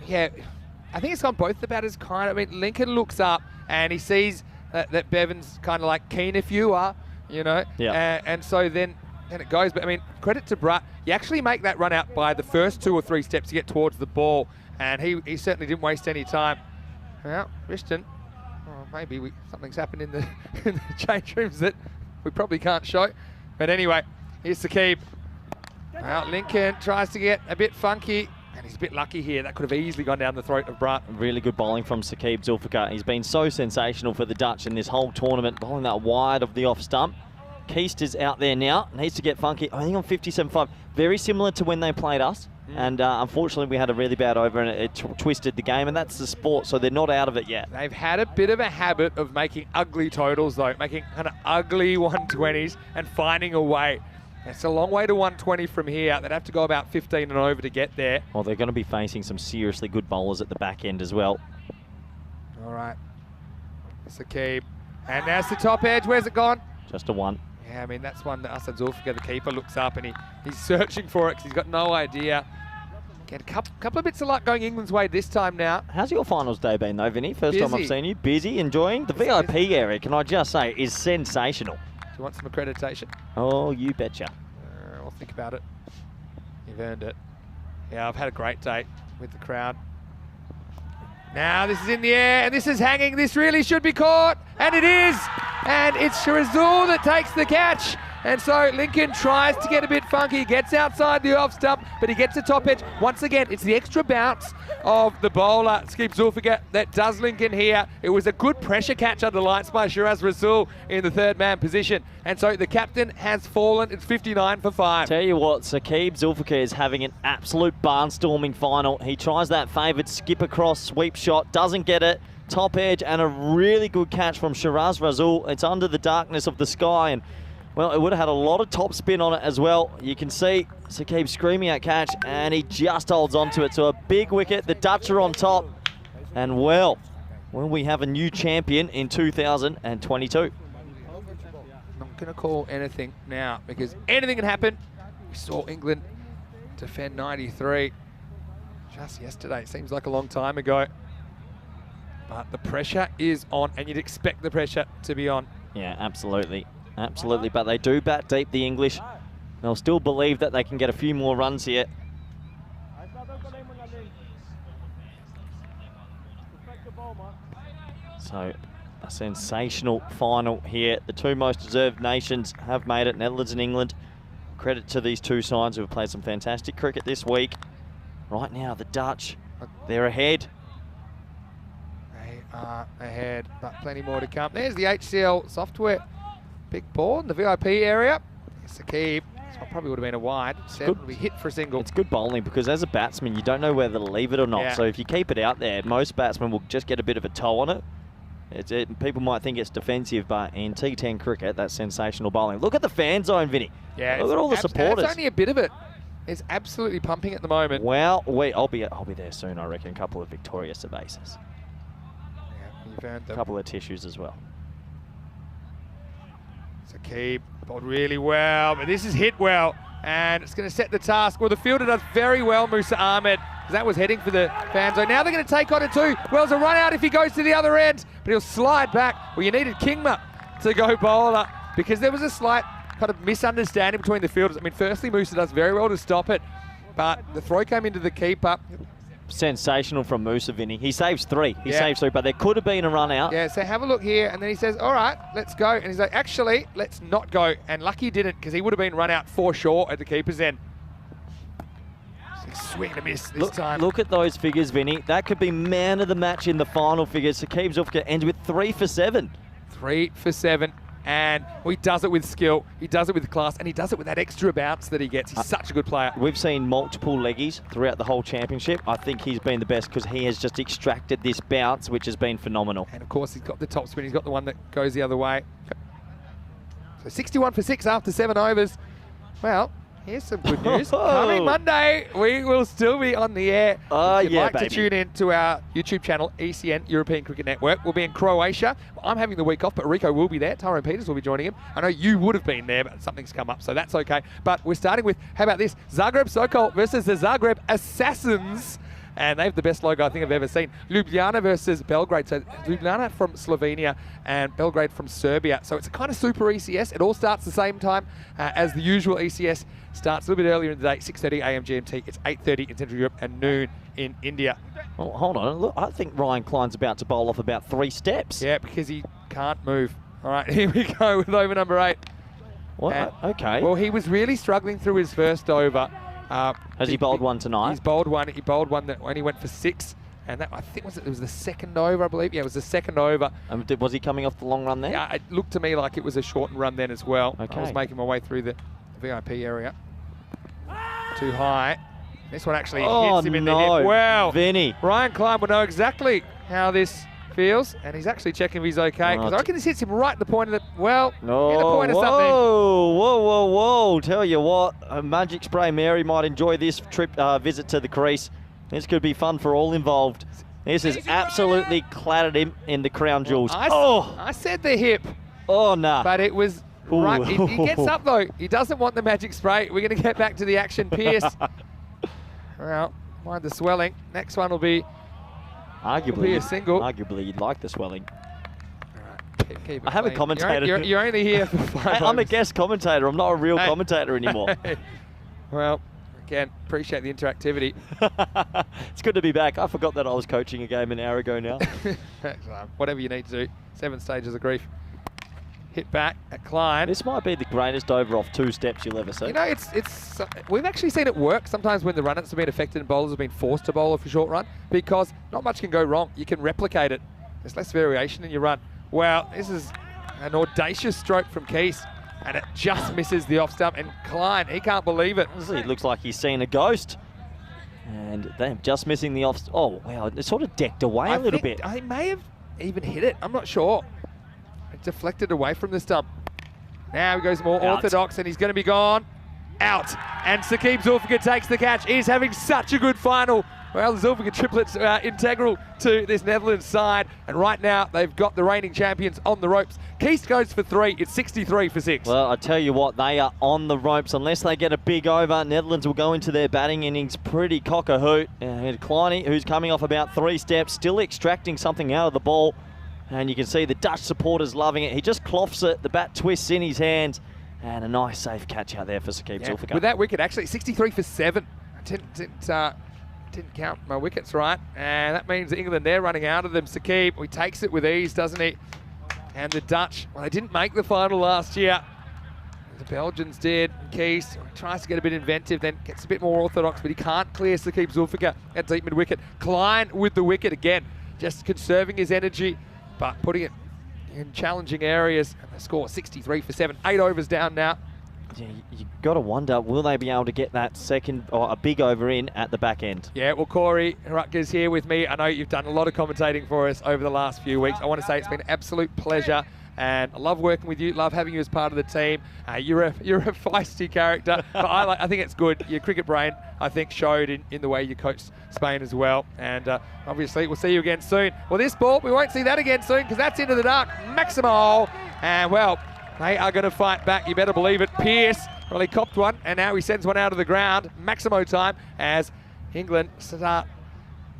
S4: think it's gone both the batters kind of. I mean, Lincoln looks up and he sees that Bevan's kind of like keen if you are, you know.
S6: Yeah.
S4: And so then it goes. But I mean, credit to Brutt. You actually make that run out by the first 2 or 3 steps to get towards the ball, and he certainly didn't waste any time. Well, Rishton, maybe something's happened in the change rooms that we probably can't show. But anyway, here's Saqib. Well, Lincoln tries to get a bit funky. And he's a bit lucky here. That could have easily gone down the throat of Brutt.
S6: Really good bowling from Saqib Zulfikar. He's been so sensational for the Dutch in this whole tournament, bowling that wide of the off stump. Keist is out there now, needs to get funky. I think on 57.5, very similar to when they played us. And unfortunately, we had a really bad over and it twisted the game, and that's the sport, so they're not out of it yet.
S4: They've had a bit of a habit of making ugly totals, though, making kind of ugly 120s and finding a way. It's a long way to 120 from here. They'd have to go about 15 and over to get there.
S6: Well, they're going to be facing some seriously good bowlers at the back end as well.
S4: All right. That's the key. And there's the top edge. Where's it gone?
S6: Just a 1.
S4: Yeah, I mean, that's one that Asad Zulfikar, the keeper, looks up and he's searching for it because he's got no idea. Get a couple of bits of luck going England's way this time now.
S6: How's your finals day been, though, Vinny? First time I've seen you. Busy, enjoying? The VIP area, can I just say, is sensational.
S4: Do you want some accreditation?
S6: Oh, you betcha.
S4: I'll think about it. You've earned it. Yeah, I've had a great day with the crowd. Now this is in the air and this is hanging. This really should be caught, and it is. And it's Shirazul that takes the catch. And so Lincoln tries to get a bit funky, gets outside the off stump, but he gets the top edge. Once again, it's the extra bounce of the bowler, Saqib Zulfikar, that does Lincoln here. It was a good pressure catch under lights by Shiraz Rasul in the third man position. And so the captain has fallen. It's 59 for 5.
S6: Tell you what, Saqib Zulfikar is having an absolute barnstorming final. He tries that favoured skip across sweep shot, doesn't get it. Top edge and a really good catch from Shiraz Rasul. It's under the darkness of the sky, and Well, it would have had a lot of top spin on it as well. You can see Sakib screaming at catch, and he just holds on to it. So a big wicket. The Dutch are on top. And well, will we have a new champion in 2022?
S4: I'm not going to call anything now because anything can happen. We saw England defend 93 just yesterday. It seems like a long time ago. But the pressure is on, and you'd expect the pressure to be on.
S6: Yeah, absolutely. Absolutely, but they do bat deep, the English. They'll still believe that they can get a few more runs here. So, a sensational final here. The two most deserved nations have made it, Netherlands and England. Credit to these two sides who have played some fantastic cricket this week. Right now, the Dutch, they're ahead.
S4: They are ahead, but plenty more to come. There's the HCL software. Big ball in the VIP area. Sakib, this probably would have been a wide. Instead, would be hit for a single.
S6: It's good bowling because as a batsman, you don't know whether to leave it or not.
S4: Yeah.
S6: So if you keep it out there, most batsmen will just get a bit of a toe on it. People might think it's defensive, but in T10 cricket, that's sensational bowling. Look at the fan zone, Vinny.
S4: Yeah,
S6: look at all the supporters.
S4: It's only a bit of it. It's absolutely pumping at the moment.
S6: Well, I'll be there soon, I reckon. A couple of Victoria Cervezas.
S4: Yeah, you've earned them.
S6: A couple of tissues as well.
S4: Sakib bowled really well, but this is hit well, and it's going to set the task. Well, the fielder does very well, Musa Ahmed, because that was heading for the fan zone. Now they're going to take on it too. Well's a run out if he goes to the other end, but he'll slide back. Well, you needed Kingma to go bowler because there was a slight kind of misunderstanding between the fielders. I mean, firstly, Musa does very well to stop it, but the throw came into the keeper.
S6: Sensational from Musa, Vinny. He saves three. He saves three, but there could have been a run out.
S4: Yeah, so have a look here, and then he says, all right, let's go. And he's like, actually, let's not go. And lucky he didn't, because he would have been run out 4 short at the keeper's end. Swing and a miss this time.
S6: Look at those figures, Vinny. That could be man of the match in the final figures. Sakib Zulfikar ends with 3 for 7.
S4: 3 for 7. And he does it with skill, he does it with class, and he does it with that extra bounce that he gets. He's such a good player.
S6: We've seen multiple leggies throughout the whole championship. I think he's been the best because he has just extracted this bounce, which has been phenomenal.
S4: And of course, he's got the top spin. He's got the one that goes the other way. So 61 for 6 after 7 overs. Well, here's some good news. Coming Monday, we will still be on the air.
S6: Oh,
S4: if you'd
S6: yeah,
S4: like
S6: baby.
S4: to tune in to our YouTube channel, ECN, European Cricket Network. We'll be in Croatia. I'm having the week off, but Rico will be there. Tyrone Peters will be joining him. I know you would have been there, but something's come up, so that's okay. But we're starting with, how about this? Zagreb Sokol versus the Zagreb Assassins. And they have the best logo I think I've ever seen. Ljubljana versus Belgrade. So Ljubljana from Slovenia and Belgrade from Serbia. So it's a kind of super ECS. It all starts the same time as the usual ECS. Starts a little bit earlier in the day, 6:30 a.m. GMT. It's 8:30 in Central Europe and noon in India.
S6: Oh, hold on. Look, I think Ryan Klein's about to bowl off about 3 steps.
S4: Yeah, because he can't move. All right, here we go with over number 8.
S6: What? Okay.
S4: Well, he was really struggling through his first over.
S6: Has he bowled one tonight?
S4: He's bowled one. He bowled one that only went for 6. And that, I think, it was the second over, I believe. Yeah, it was the second over.
S6: Was he coming off the long run there?
S4: Yeah, it looked to me like it was a shortened run then as well.
S6: Okay.
S4: I was making my way through the VIP area. Too high. This one actually hits him in the hip. Wow.
S6: Vinny.
S4: Ryan Klein will know exactly how this feels, and he's actually checking if he's okay, because I reckon this hits him right at the point of the, well, in the point of something.
S6: Whoa. Tell you what, Magic Spray Mary might enjoy this trip visit to the crease. This could be fun for all involved. This has absolutely clattered him in the crown jewels.
S4: I said the hip.
S6: Oh, nah.
S4: But it was right. He gets up, though. He doesn't want the Magic Spray. We're going to get back to the action. Pierce. Well, mind the swelling. Next one will be
S6: arguably
S4: a single.
S6: Arguably, you'd like the swelling.
S4: Keep it
S6: I have a
S4: clean.
S6: commentator.
S4: You're only here for 5
S6: I'm a
S4: overs.
S6: guest commentator. I'm not a real commentator anymore.
S4: Well, again, appreciate the interactivity.
S6: It's good to be back. I forgot that I was coaching a game an hour ago now.
S4: Whatever you need to do. 7 stages of grief. Hit back at Klein.
S6: This might be the greatest over off 2 steps you'll ever see.
S4: You know, we've actually seen it work sometimes when the run-outs have been affected and bowlers have been forced to bowl off a short run, because not much can go wrong. You can replicate it. There's less variation in your run. Well, this is an audacious stroke from Keys, and it just misses the off stump. And Klein, he can't believe it.
S6: It looks like he's seen a ghost. And they're just missing the off. Oh, wow. It's sort of decked away a little bit.
S4: I may have even hit it. I'm not sure. It deflected away from the stump. Now he goes more
S6: Out.
S4: orthodox, and he's going to be gone. Out. And Saqib Zulfikar takes the catch. He's having such a good final. Well, the Zulfikar triplets are integral to this Netherlands side, and right now they've got the reigning champions on the ropes. Keist goes for 3. It's 63 for 6.
S6: Well, I tell you what, they are on the ropes. Unless they get a big over, Netherlands will go into their batting innings pretty cock-a-hoot. And Kleine, who's coming off about 3 steps, still extracting something out of the ball. And you can see the Dutch supporters loving it. He just cloths it, the bat twists in his hands, and a nice safe catch out there for Saqib Zulfikar.
S4: With that wicket, actually 63 for 7. Didn't count my wickets right, and that means England, they're running out of them. Saqib, he takes it with ease, doesn't he? And the Dutch, well, they didn't make the final last year. The Belgians did. Keist tries to get a bit inventive, then gets a bit more orthodox, but he can't clear Saqib Zulfikar at deep mid-wicket. Kleine with the wicket again, just conserving his energy, but putting it in challenging areas. And the score 63 for 7. 8 overs down now.
S6: Yeah, you got to wonder, will they be able to get that second or a big over in at the back end?
S4: Yeah, well, Corey Rutger's here with me. I know you've done a lot of commentating for us over the last few weeks. I want to say it's been an absolute pleasure, and I love working with you, love having you as part of the team. You're a feisty character, but I think it's good. Your cricket brain, I think, showed in the way you coached Spain as well. And obviously, we'll see you again soon. Well, this ball, we won't see that again soon because that's into the dark. Maximo, and well, they are going to fight back, you better believe it. Pearce really copped one, and now he sends one out of the ground. Maximo time as England start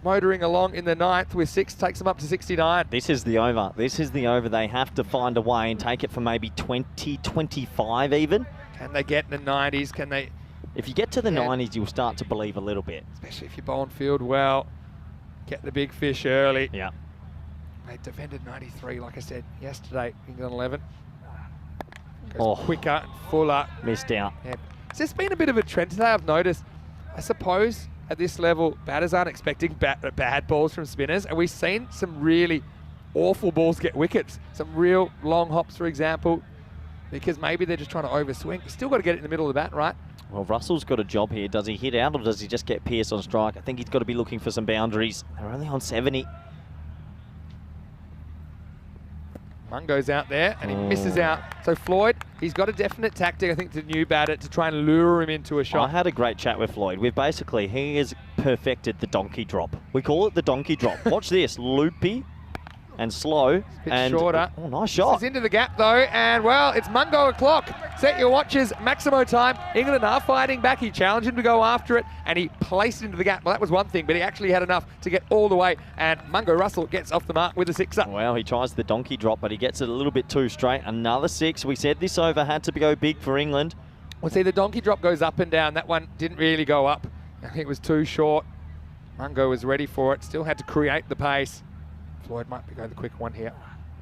S4: motoring along in the 9th with 6, takes them up to 69.
S6: This is the over. This is the over. They have to find a way and take it for maybe 20, 25 even.
S4: Can they get in the 90s? Can they?
S6: If you get to the 90s, you'll start to believe a little bit.
S4: Especially if you bowl and field well, get the big fish early.
S6: Yeah.
S4: They defended 93, like I said yesterday, England 11. Goes quicker and fuller.
S6: Missed out.
S4: Yeah. It's just been a bit of a trend today, I've noticed. I suppose at this level, batters aren't expecting bad balls from spinners, and we've seen some really awful balls get wickets. Some real long hops, for example, because maybe they're just trying to overswing. You still got to get it in the middle of the bat, right?
S6: Well, Russell's got a job here. Does he hit out or does he just get Pearce on strike? I think he's got to be looking for some boundaries. They're only on 70.
S4: Mungo's out there and he misses out. So Floyd, he's got a definite tactic, I think, to new batter to try and lure him into a shot.
S6: I had a great chat with Floyd. He has perfected the donkey drop. We call it the donkey drop. Watch this, loopy and slow.
S4: Bit shorter.
S6: Oh, nice shot.
S4: This is into the gap though, and well, it's Mungo o'clock. Set your watches, Maximo time. England are fighting back. He challenged him to go after it, and he placed it into the gap. Well, that was one thing, but he actually had enough to get all the way, and Mungo Russell gets off the mark with a 6er.
S6: Well, he tries the donkey drop, but he gets it a little bit too straight. Another 6. We said this over had to go big for England.
S4: Well, see, the donkey drop goes up and down. That one didn't really go up. I think it was too short. Mungo was ready for it, still had to create the pace. Floyd might be going the quick one here.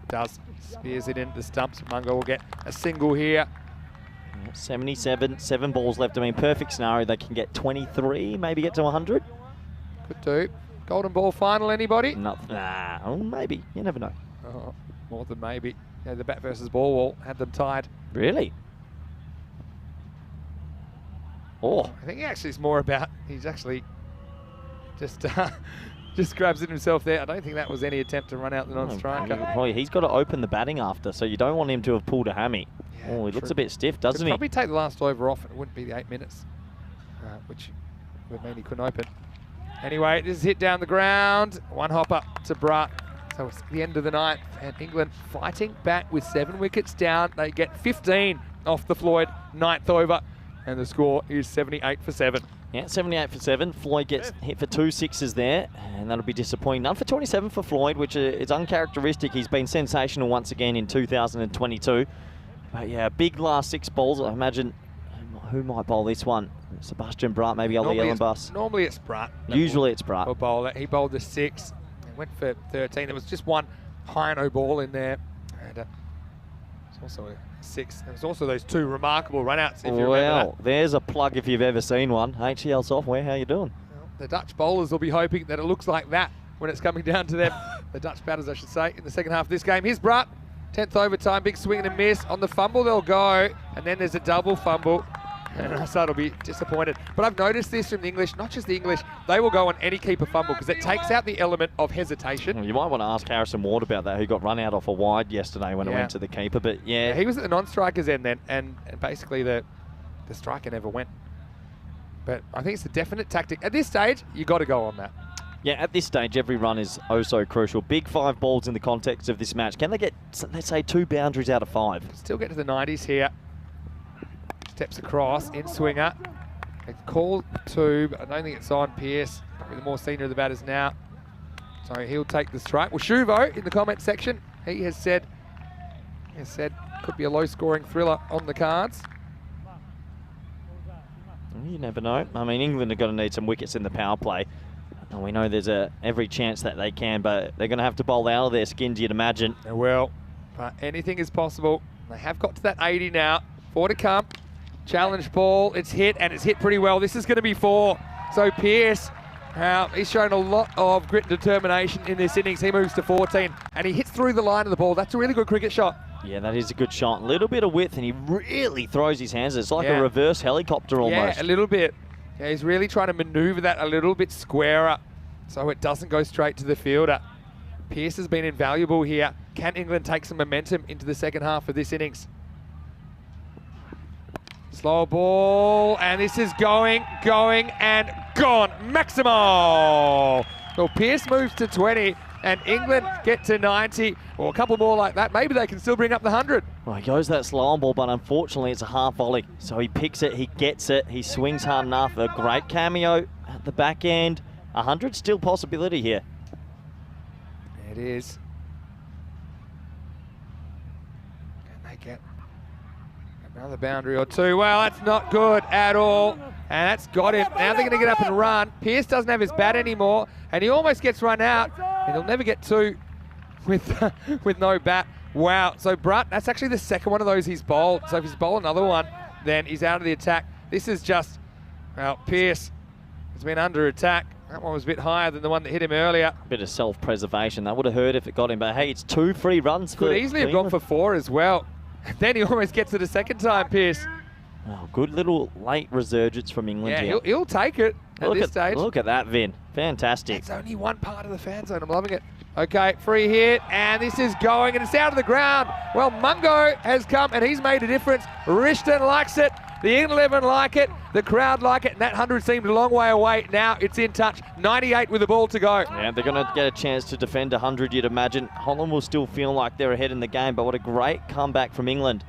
S4: Does. Spears it into the stumps. Mungo will get a single here.
S6: 77, 7 balls left. I mean, perfect scenario. They can get 23, maybe get to 100.
S4: Could do. Golden ball final, anybody?
S6: Nah, oh, maybe. You never know.
S4: Oh, more than maybe. Yeah, the bat versus ball wall had them tied.
S6: Really? Oh.
S4: I think actually it's more about, he's actually just grabs it himself there. I don't think that was any attempt to run out the non-striker.
S6: Probably he's got to open the batting after, so you don't want him to have pulled a hammy. Yeah, he looks a bit stiff, doesn't he?
S4: Could probably take the last over off and it wouldn't be the 8 minutes, which would mean he couldn't open. Anyway, this is hit down the ground. One hop up to Bratt. So it's the end of the 9th, and England fighting back with 7 wickets down. They get 15 off the Floyd 9th over, and the score is 78 for 7.
S6: Yeah, 78 for 7. Floyd gets hit for 2 6s there, and that'll be disappointing. None for 27 for Floyd, which is uncharacteristic. He's been sensational once again in 2022. But yeah, big last 6 balls. I imagine who might bowl this one? Sebastian Bratt, maybe Ollie Ellenbus.
S4: Normally it's Bratt.
S6: Usually it's Bratt.
S4: Will bowl it. He bowled the 6. He went for 13. There was just one high-no ball in there. And it's also a 6. There was also those 2 remarkable run-outs, if you remember that.
S6: There's a plug if you've ever seen one. HCL Software, how you doing?
S4: Well, the Dutch bowlers will be hoping that it looks like that when it's coming down to them. The Dutch batters, I should say, in the second half of this game. Here's Bratt. 10th overtime, big swing and a miss. On the fumble, they'll go. And then there's a double fumble. And Assad will be disappointed. But I've noticed this from the English, not just the English, they will go on any keeper fumble because it takes out the element of hesitation.
S6: You might want to ask Harrison Ward about that, who got run out off a wide yesterday when it went to the keeper. But yeah,
S4: he was at the non-striker's end then, and basically the striker never went. But I think it's a definite tactic. At this stage, you got to go on that.
S6: Yeah, at this stage, every run is oh so crucial. Big 5 balls in the context of this match. Can they get, let's say, 2 boundaries out of 5?
S4: Still get to the 90s here. Steps across, in swinger. It's called 2, but I don't think it's on Pearce. Probably the more senior of the batters now. So he'll take the strike. Well, Shuvo, in the comment section, he has said could be a low-scoring thriller on the cards.
S6: You never know. I mean, England are going to need some wickets in the power play. And we know there's every chance that they can, but they're going to have to bowl out of their skins, you'd imagine.
S4: They will, but anything is possible. They have got to that 80 now. 4 to come. Challenge ball, it's hit, and it's hit pretty well. This is going to be 4. So Pearce, he's shown a lot of grit and determination in this innings. He moves to 14, and he hits through the line of the ball. That's a really good cricket shot.
S6: Yeah, that is a good shot. A little bit of width, and he really throws his hands. It's like a reverse helicopter almost.
S4: Yeah, a little bit. Yeah, he's really trying to maneuver that a little bit squarer so it doesn't go straight to the fielder. Pearce has been invaluable here. Can England take some momentum into the second half of this innings? Slow ball, and this is going, and gone. Maximo! Well, Pearce moves to 20, and England get to 90, or a couple more like that. Maybe they can still bring up the 100.
S6: Well, he goes that slow on ball, but unfortunately it's a half volley. So he picks it, he gets it, he swings hard enough. A great cameo at the back end. 100 still possibility here.
S4: It is. Can they get another boundary or 2? Well, that's not good at all. And that's got him. Now they're going to get up and run. Pearce doesn't have his bat anymore, and he almost gets run out. And he'll never get 2 with no bat. Wow. So Brutt, that's actually the second one of those he's bowled. So if he's bowled another one, then he's out of the attack. This is just, well, Pearce has been under attack. That one was a bit higher than the one that hit him earlier.
S6: Bit of self-preservation. That would have hurt if it got him. But hey, it's 2 free runs.
S4: Could easily have gone for 4 as well. Then he almost gets it a second time, Pearce.
S6: Oh, good little late resurgence from England here.
S4: Yeah, he'll take it at this stage.
S6: Look at that, Vin. Fantastic.
S4: It's only one part of the fan zone. I'm loving it. Okay, free hit, and this is going, and it's out of the ground. Well, Mungo has come, and he's made a difference. Rishton likes it. The 11 like it. The crowd like it, and that 100 seemed a long way away. Now it's in touch. 98 with the ball to go.
S6: Yeah, they're going to get a chance to defend 100, you'd imagine. Holland will still feel like they're ahead in the game, but what a great comeback from England.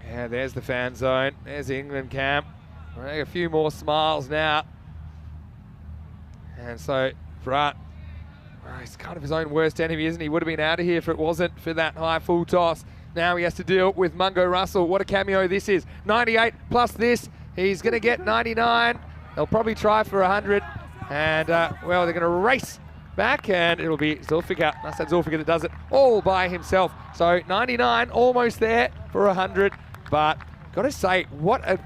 S4: Yeah, there's the fan zone. There's the England camp. A few more smiles now. And so, Brutt, well, he's kind of his own worst enemy, isn't he? He would have been out of here if it wasn't for that high full toss. Now he has to deal with Mungo Russell. What a cameo this is. 98 plus this. He's going to get 99. They'll probably try for 100. And, well, they're going to race back, and it'll be Zulfikar. That's Zulfikar that does it all by himself. So 99, almost there for 100. But got to say, what a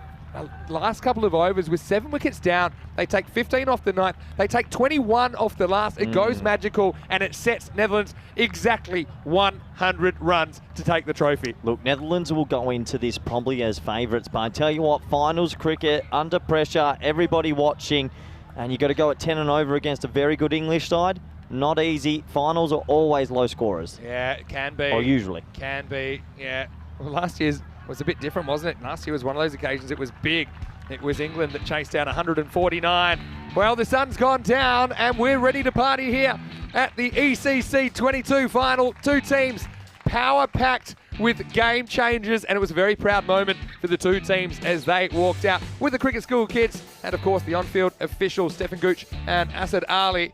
S4: last couple of overs with 7 wickets down. They take 15 off the ninth. They take 21 off the last. It goes magical, and it sets Netherlands exactly 100 runs to take the trophy.
S6: Look, Netherlands will go into this probably as favourites, but I tell you what, finals cricket, under pressure, everybody watching, and you got to go at 10 and over against a very good English side. Not easy. Finals are always low scorers.
S4: Yeah, it can be.
S6: Or usually.
S4: Can be, yeah. Well, last year's was a bit different, wasn't it? Last year was one of those occasions. It was big. It was England that chased down 149. Well, the sun's gone down, and we're ready to party here at the ECC 22 final. 2 teams power-packed with game changers, and it was a very proud moment for the 2 teams as they walked out with the cricket school kids and, of course, the on-field officials, Stefan Gooch and Asad Ali.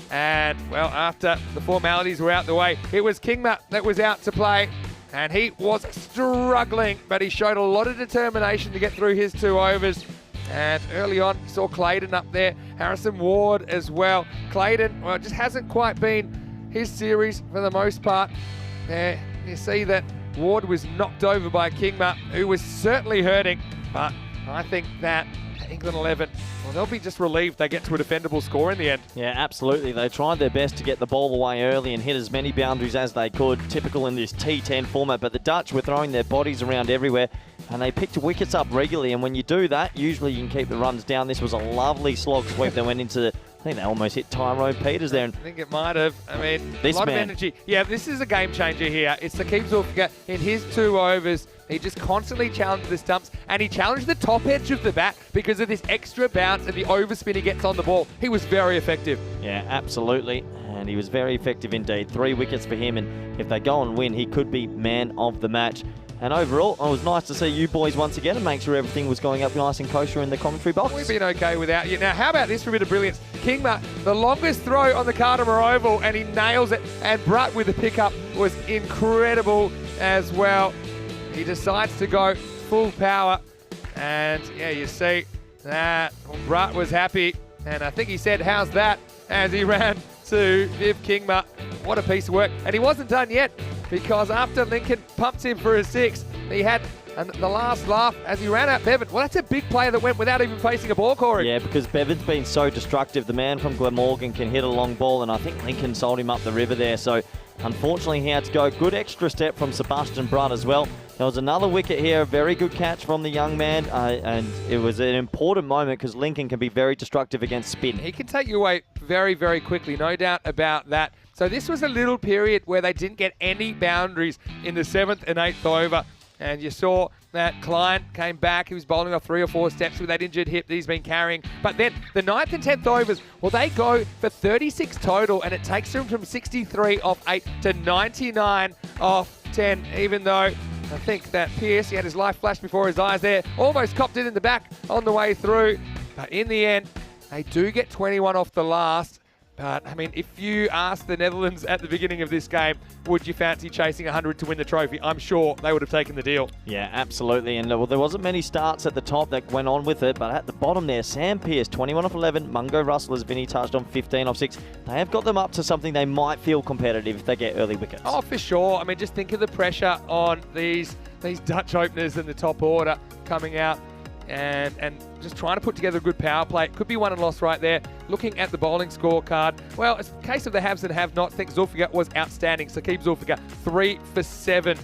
S4: And, well, after the formalities were out the way, it was Kingma that was out to play. And he was struggling, but he showed a lot of determination to get through his 2 overs. And early on, saw Clayton up there, Harrison Ward as well. Clayton, well, it just hasn't quite been his series for the most part. You see that Ward was knocked over by Kingma, who was certainly hurting, but I think that England 11, well, they'll be just relieved they get to a defendable score in the end.
S6: Yeah, absolutely. They tried their best to get the ball away early and hit as many boundaries as they could, typical in this T10 format. But the Dutch were throwing their bodies around everywhere, and they picked wickets up regularly. And when you do that, usually you can keep the runs down. This was a lovely slog sweep that went into I think they almost hit Tyrone Peters there.
S4: I think it might have. I mean,
S6: this
S4: a lot
S6: man.
S4: of energy. Yeah, this is a game changer here. It's Saqib Zulfiqar in his 2 overs. He just constantly challenged the stumps, and he challenged the top edge of the bat because of this extra bounce and the overspin he gets on the ball. He was very effective.
S6: Yeah, absolutely. And he was very effective indeed. 3 wickets for him, and if they go and win, he could be man of the match. And overall, it was nice to see you boys once again and make sure everything was going up nice and kosher in the commentary box.
S4: We've been okay without you. Now, how about this for a bit of brilliance? Kingma, the longest throw on the Cardimer Oval, and he nails it. And Brutt with the pickup was incredible as well. He decides to go full power. And, yeah, you see that Brutt was happy. And I think he said, "How's that?" as he ran to Viv Kingma. What a piece of work. And he wasn't done yet, because after Lincoln pumped him for a 6, he had the last laugh as he ran out Bevan. Well, that's a big player that went without even facing a ball, Corey.
S6: Yeah, because Bevan's been so destructive. The man from Glamorgan can hit a long ball, and I think Lincoln sold him up the river there. So, unfortunately, he had to go. Good extra step from Sebastian Brutt as well. There was another wicket here, a very good catch from the young man, and it was an important moment because Lincoln can be very destructive against spin.
S4: He can take you away very, very quickly, no doubt about that. So this was a little period where they didn't get any boundaries in the 7th and 8th over. And you saw that Klein came back. He was bowling off 3 or 4 steps with that injured hip that he's been carrying. But then the 9th and 10th overs, well, they go for 36 total, and it takes them from 63 off 8 to 99 off 10, even though I think that Pearce, he had his life flash before his eyes there, almost copped it in the back on the way through. But in the end, they do get 21 off the last. But, I mean, if you asked the Netherlands at the beginning of this game, would you fancy chasing 100 to win the trophy? I'm sure they would have taken the deal.
S6: Yeah, absolutely. And well, there wasn't many starts at the top that went on with it, but at the bottom there, Sam Pearce, 21 off 11, Mungo Russell, as Vinny touched on, 15 off 6. They have got them up to something they might feel competitive if they get early wickets.
S4: Oh, for sure. I mean, just think of the pressure on these Dutch openers in the top order coming out. And just trying to put together a good power play. It could be won and lost right there. Looking at the bowling scorecard, well, it's a case of the haves and have-nots. I think Zulfiqar was outstanding. Saqib Zulfiqar, 3 for 7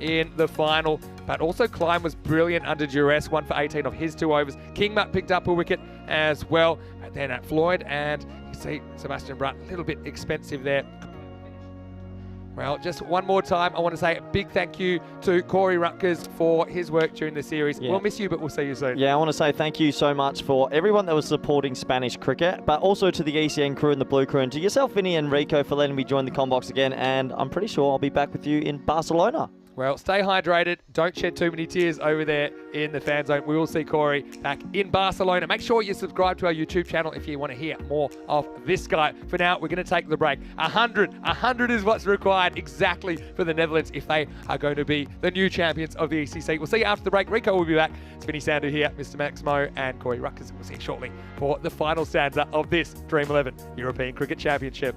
S4: in the final. But also Klein was brilliant under duress, 1 for 18 of his 2 overs. Kingmutt picked up a wicket as well. But then at Floyd, and you see Sebastian Brutt, a little bit expensive there. Well, just one more time, I want to say a big thank you to Corey Rutgers for his work during the series.
S6: Yeah.
S4: We'll miss you, but we'll see you soon.
S6: Yeah, I want to say thank you so much for everyone that was supporting Spanish cricket, but also to the ECN crew and the Blue crew, and to yourself, Vinny and Rico, for letting me join the Combox again. And I'm pretty sure I'll be back with you in Barcelona.
S4: Well, stay hydrated. Don't shed too many tears over there in the fan zone. We will see Corey back in Barcelona. Make sure you subscribe to our YouTube channel if you want to hear more of this guy. For now, we're going to take the break. 100 is what's required exactly for the Netherlands if they are going to be the new champions of the ECC. We'll see you after the break. Rico will be back. It's Vinny Sander here, Mr. Max Mo, and Corey Rutgers. We'll see you shortly for the final stanza of this Dream 11 European Cricket Championship.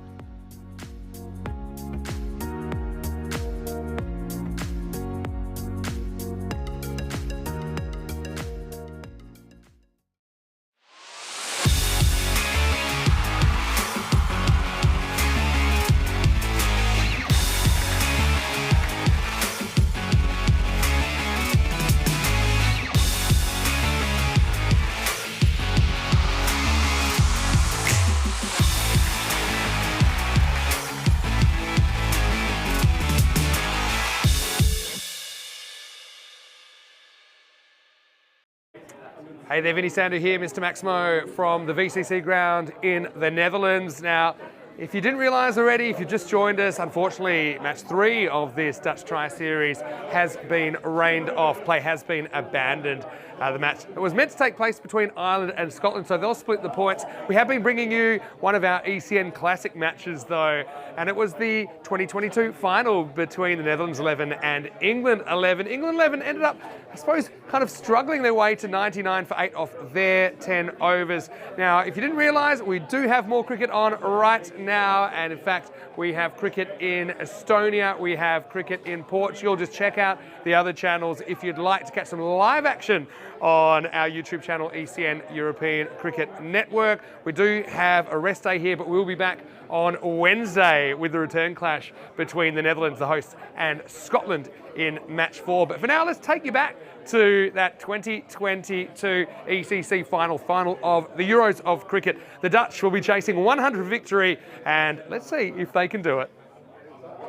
S4: Hey there, Vinny Sander here, Mr. Maximo from the VCC ground in the Netherlands. Now, if you didn't realise already, if you've just joined us, unfortunately, match 3 of this Dutch Tri Series has been rained off. Play has been abandoned. The match that was meant to take place between Ireland and Scotland, so they'll split the points. We have been bringing you one of our ECN Classic matches, though, and it was the 2022 final between the Netherlands 11 and England 11. England 11 ended up, I suppose, kind of struggling their way to 99 for 8 off their 10 overs. Now, if you didn't realise, we do have more cricket on right now.
S1: now, and in fact, we have cricket in Estonia, we have cricket in Portugal. Just check out the other channels if you'd like to catch some live action on our YouTube channel, ECN European Cricket Network. We do have a rest day here, but we'll be back on Wednesday with the return clash between the Netherlands, the hosts, and Scotland in match 4. But for now, let's take you back to that 2022 ECC final of the Euros of cricket. The Dutch will be chasing 100 victory, and let's see if they can do it.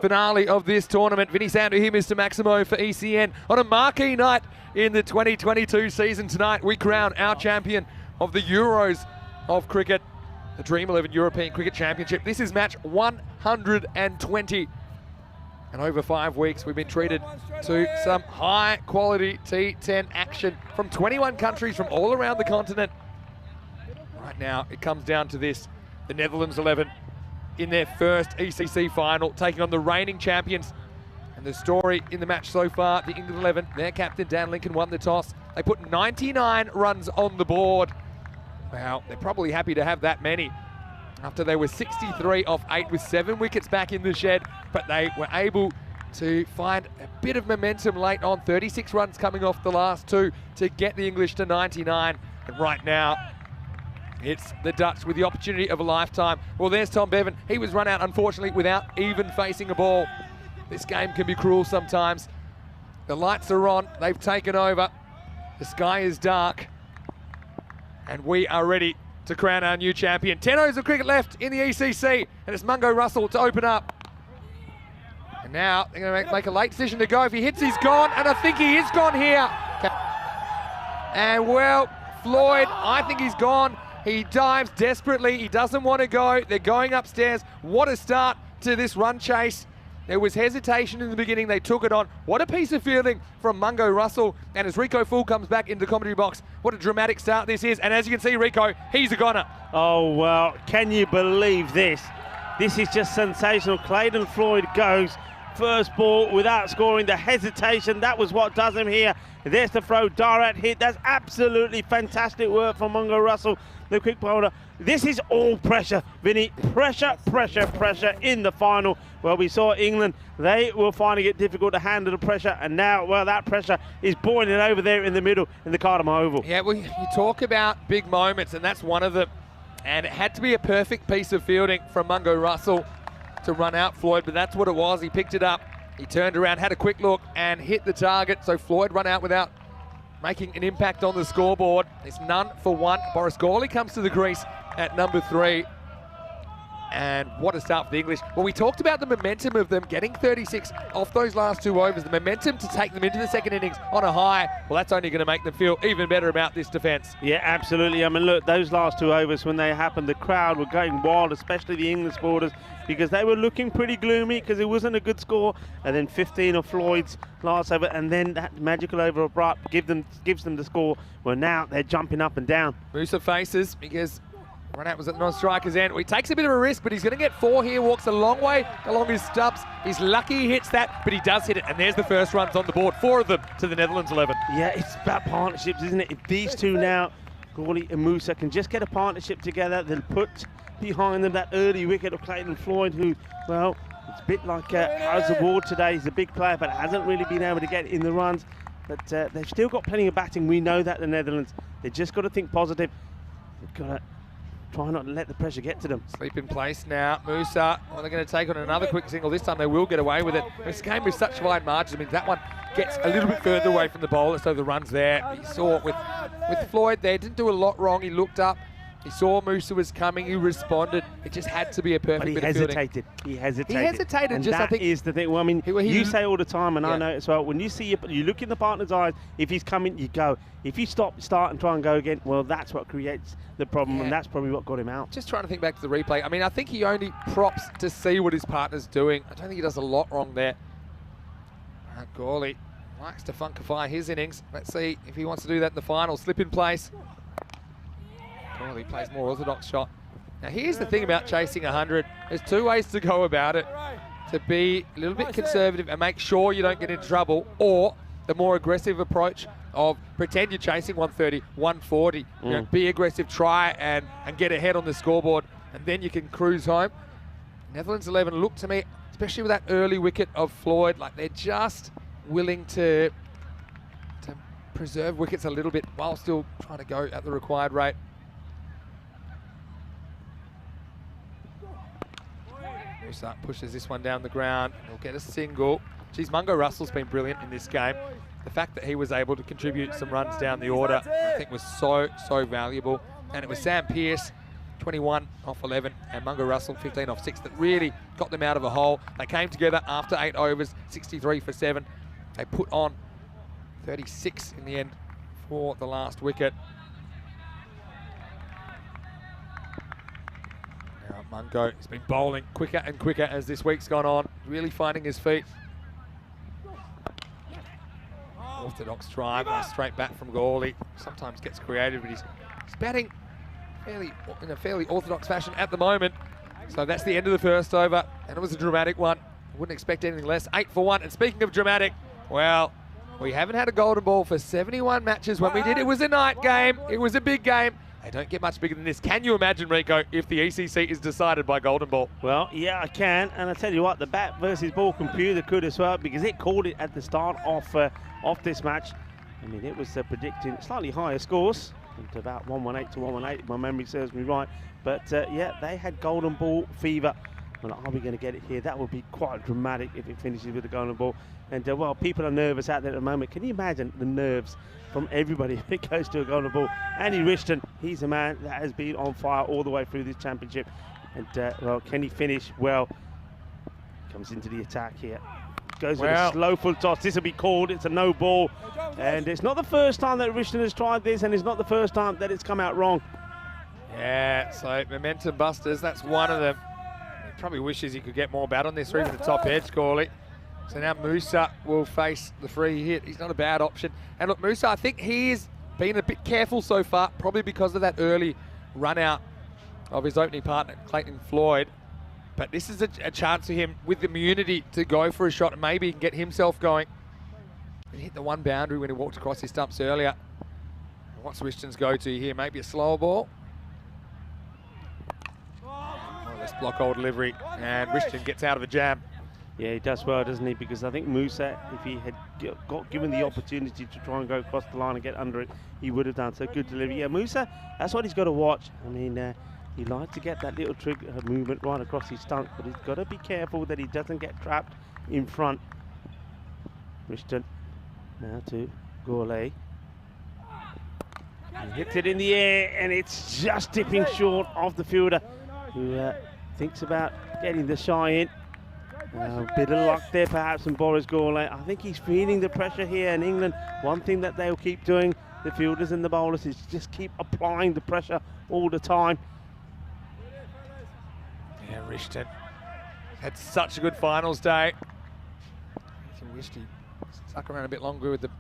S4: Finale of this tournament. Vinny Sandu here, Mr. Maximo for ECN. On a marquee night in the 2022 season tonight, we crown our champion of the Euros of cricket, the Dream 11 European Cricket Championship. This is match 120. And over 5 weeks, we've been treated to some high-quality T10 action from 21 countries from all around the continent. Right now, it comes down to this. The Netherlands 11 in their first ECC final, taking on the reigning champions. And the story in the match so far, the England 11, their captain Dan Lincoln won the toss. They put 99 runs on the board. Wow, they're probably happy to have that many after they were 63 off 8 with 7 wickets back in the shed, but they were able to find a bit of momentum late on, 36 runs coming off the last 2 to get the English to 99. And right now, it's the Dutch with the opportunity of a lifetime. Well, there's Tom Bevan. He was run out, unfortunately, without even facing a ball. This game can be cruel sometimes. The lights are on. They've taken over. The sky is dark. And we are ready to crown our new champion. 10 overs of cricket left in the ECC, and it's Mungo Russell to open up. And now they're going to make a late decision to go. If he hits, he's gone, and I think he is gone here. And well, Floyd, I think he's gone. He dives desperately. He doesn't want to go. They're going upstairs. What a start to this run chase. There was hesitation in the beginning. They took it on. What a piece of fielding from Mungo Russell. And as Rico Full comes back into the commentary box, what a dramatic start this is. And as you can see, Rico, he's a goner.
S3: Oh, well, can you believe this? This is just sensational. Clayton Floyd goes first ball without scoring. The hesitation, that was what does him here. There's the throw, direct hit. That's absolutely fantastic work from Mungo Russell, the quick bowler. This is all pressure, Vinny. Pressure, pressure, pressure in the final. Well, we saw England. They were finding it difficult to handle the pressure, and now, well, that pressure is boiling over there in the middle in the Cardamom Oval.
S4: Yeah, well, you talk about big moments, and that's one of them. And it had to be a perfect piece of fielding from Mungo Russell to run out Floyd, but that's what it was. He picked it up, he turned around, had a quick look, and hit the target. So Floyd run out without making an impact on the scoreboard. It's none for 1. Boris Gawley comes to the crease at number 3. And what a start for the English. Well, we talked about the momentum of them getting 36 off those last 2 overs, the momentum to take them into the second innings on a high. Well, that's only going to make them feel even better about this defence.
S3: Yeah, absolutely. I mean, look, those last 2 overs, when they happened, the crowd were going wild, especially the English supporters, because they were looking pretty gloomy because it wasn't a good score. And then 15 of Floyd's last over, and then that magical over of Bright gives them the score. Well, now they're jumping up and down.
S4: Musa faces because run out was at the non-striker's end. Well, he takes a bit of a risk, but he's going to get 4 here. Walks a long way along his stubs. He's lucky he hits that, but he does hit it. And there's the first runs on the board, 4 of them to the Netherlands 11.
S3: Yeah, it's about partnerships, isn't it? If these two now, Gawley and Musa, can just get a partnership together, they'll put behind them that early wicket of Clayton Floyd, who, well, it's a bit like Howard Ward today. He's a big player, but hasn't really been able to get in the runs. But they've still got plenty of batting. We know that, the Netherlands. They've just got to think positive. They've got to try not to let the pressure get to them.
S4: Sleep in place now. Musa, well, they're going to take on another quick single. This time they will get away with it. This game with such wide margins. I mean, that one gets a little bit further away from the bowler, so the run's there. You saw it with Floyd there. Didn't do a lot wrong. He looked up. He saw Musa was coming. He responded. It just had to be a perfect bit of fielding.
S3: He hesitated.
S4: He hesitated.
S3: And
S4: just,
S3: that
S4: I think,
S3: is the thing. Well, I mean, you say all the time, and I know it as well. When you see you look in the partner's eyes. If he's coming, you go. If you start, and try and go again, well, that's what creates the problem, and that's probably what got him out.
S4: Just trying to think back to the replay. I mean, I think he only props to see what his partner's doing. I don't think he does a lot wrong there. Gawley likes to funkify his innings. Let's see if he wants to do that in the final. Slip in place. Gawley plays more orthodox shot. Now, here's the thing about chasing 100. There's 2 ways to go about it. To be a little bit conservative and make sure you don't get into trouble, or the more aggressive approach of pretend you're chasing 130, 140. You know, be aggressive, try and get ahead on the scoreboard, and then you can cruise home. Netherlands 11 look to me, especially with that early wicket of Floyd, like they're just willing to preserve wickets a little bit while still trying to go at the required rate. Musa pushes this one down the ground. He'll get a single. Geez, Mungo Russell's been brilliant in this game. The fact that he was able to contribute some runs down the order, I think was so valuable. And it was Sam Pearce, 21 off 11, and Mungo Russell, 15 off 6, that really got them out of a hole. They came together after 8 overs, 63 for 7. They put on 36 in the end for the last wicket. Now Mungo has been bowling quicker and quicker as this week's gone on, really finding his feet. Orthodox drive, straight back from Gawley. Sometimes gets creative, but he's batting in a fairly orthodox fashion at the moment. So that's the end of the first over, and it was a dramatic one. Wouldn't expect anything less. 8 for 1. And speaking of dramatic, well, we haven't had a golden ball for 71 matches. When we did, it was a night game. It was a big game. They don't get much bigger than this. Can you imagine, Rico, if the ECC is decided by golden ball?
S3: Well, yeah, I can. And I tell you what, the bat versus ball computer could as well, because it called it at the start of this match. I mean, it was predicting slightly higher scores, at about 118 to 118, if my memory serves me right. But yeah, they had golden ball fever. Well, are we going to get it here? That would be quite dramatic if it finishes with a golden ball. And well, people are nervous out there at the moment. Can you imagine the nerves from everybody if it goes to a golden ball? Andy Rishton, he's a man that has been on fire all the way through this championship. And well, can he finish? Well, comes into the attack here. Goes with a slow full toss. This will be called. It's a no ball. And it's not the first time that Rishton has tried this, and it's not the first time that it's come out wrong.
S4: Yeah, so momentum busters, that's one of them. He probably wishes he could get more bat on this through to the top edge, Gawley. So now Musa will face the free hit. He's not a bad option. And look, Musa, I think he's been a bit careful so far, probably because of that early run out of his opening partner, Clayton Floyd. But this is a chance for him with immunity to go for a shot and maybe he can get himself going. He hit the one boundary when he walked across his stumps earlier. What's Rishton's go-to here? Maybe a slower ball. Oh, this block hole delivery, and Rishton gets out of a jam.
S3: Yeah, he does well, doesn't he? Because I think Musa, if he had got given the opportunity to try and go across the line and get under it, he would have done. So good delivery. Yeah, Musa, that's what he's got to watch. I mean, he likes to get that little trigger movement right across his stump, but he's got to be careful that he doesn't get trapped in front. Rishton now to Gawley. He hits it in the air, and it's just dipping short of the fielder, who thinks about getting the shy in. A bit of luck there perhaps from Boris Gawley. I think he's feeling the pressure here in England. One thing that they'll keep doing, the fielders and the bowlers, is just keep applying the pressure all the time.
S4: Yeah, Rishton had such a good finals day. He wished he stuck around a bit longer with the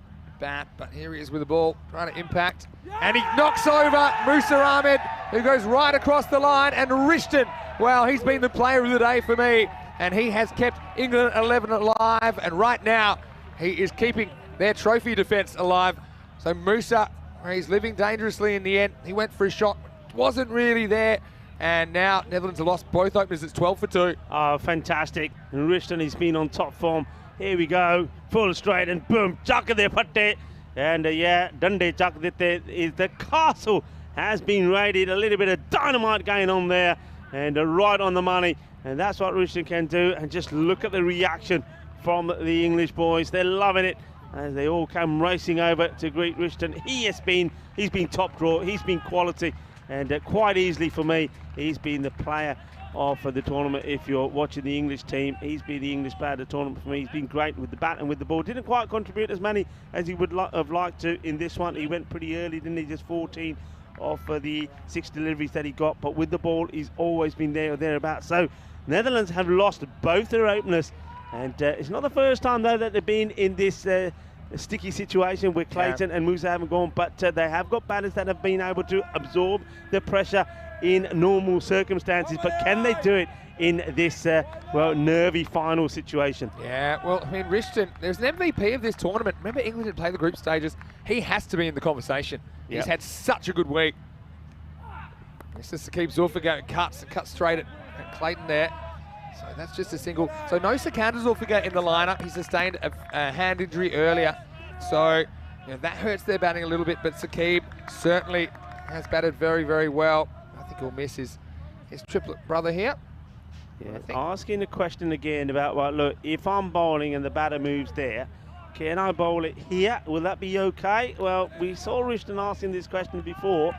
S4: bat, but here he is with the ball, trying to impact. And he knocks over Musa Ahmed, who goes right across the line. And Rishton, well, he's been the player of the day for me. And he has kept England 11 alive. And right now, he is keeping their trophy defence alive. So Musa, he's living dangerously in the end. He went for a shot, wasn't really there. And now Netherlands have lost both openers. It's 12 for 2.
S3: Oh, fantastic. And Rishton, he's been on top form. Here we go. Full straight and boom. Chakade patte. And yeah, Dande Chakadite is the castle has been raided. A little bit of dynamite going on there. And right on the money. And that's what Rishton can do. And just look at the reaction from the English boys. They're loving it as they all come racing over to greet Rishton. He's been top draw. He's been quality. And quite easily for me, he's been the player of the tournament. If you're watching the English team, he's been the English player of the tournament for me. He's been great with the bat and with the ball. Didn't quite contribute as many as he would have liked to in this one. He went pretty early, didn't he? Just 14 off the 6 deliveries that he got. But with the ball, he's always been there or thereabouts. So Netherlands have lost both their openers. And it's not the first time, though, that they've been in this sticky situation where Clayton and Musa haven't gone, but they have got batters that have been able to absorb the pressure in normal circumstances. But can they do it in this, well, nervy final situation?
S4: Yeah, well, I mean, Rishton, there's an MVP of this tournament. Remember, England didn't play the group stages. He has to be in the conversation. Yep. He's had such a good week. This is to keep Zulfa going, cuts straight at Clayton there. So that's just a single. So no Sikandar in the lineup. He sustained a hand injury earlier. So you know, that hurts their batting a little bit, but Saqib certainly has batted very, very well. I think he'll miss his triplet brother here.
S3: Yeah, asking the question again about, well, look, if I'm bowling and the batter moves there, can I bowl it here? Will that be okay? Well, we saw Rishton asking this question before.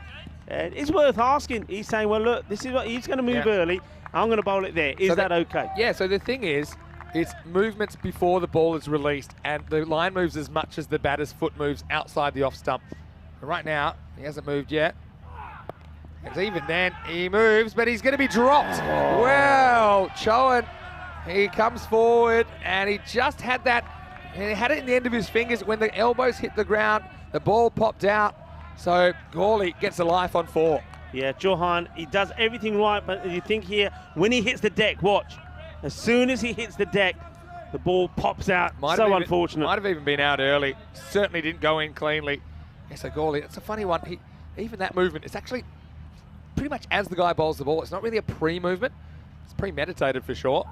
S3: It's worth asking. He's saying, well, look, this is what he's going to move early. I'm going to bowl it there. Is that okay?
S4: Yeah, so the thing is, it's movements before the ball is released, and the line moves as much as the batter's foot moves outside the off stump. But right now, he hasn't moved yet. And even then, he moves, but he's going to be dropped. Oh. Well, Chowan, he comes forward, and he just had that, and he had it in the end of his fingers when the elbows hit the ground, the ball popped out. So Gawley gets a life on 4.
S3: Yeah, Johan, he does everything right, but you think here, when he hits the deck, watch. As soon as he hits the deck, the ball pops out. Unfortunate.
S4: Might have even been out early. Certainly didn't go in cleanly. Yeah, so Gawley, it's a funny one. Even that movement, it's actually pretty much as the guy bowls the ball. It's not really a pre-movement. It's premeditated for sure.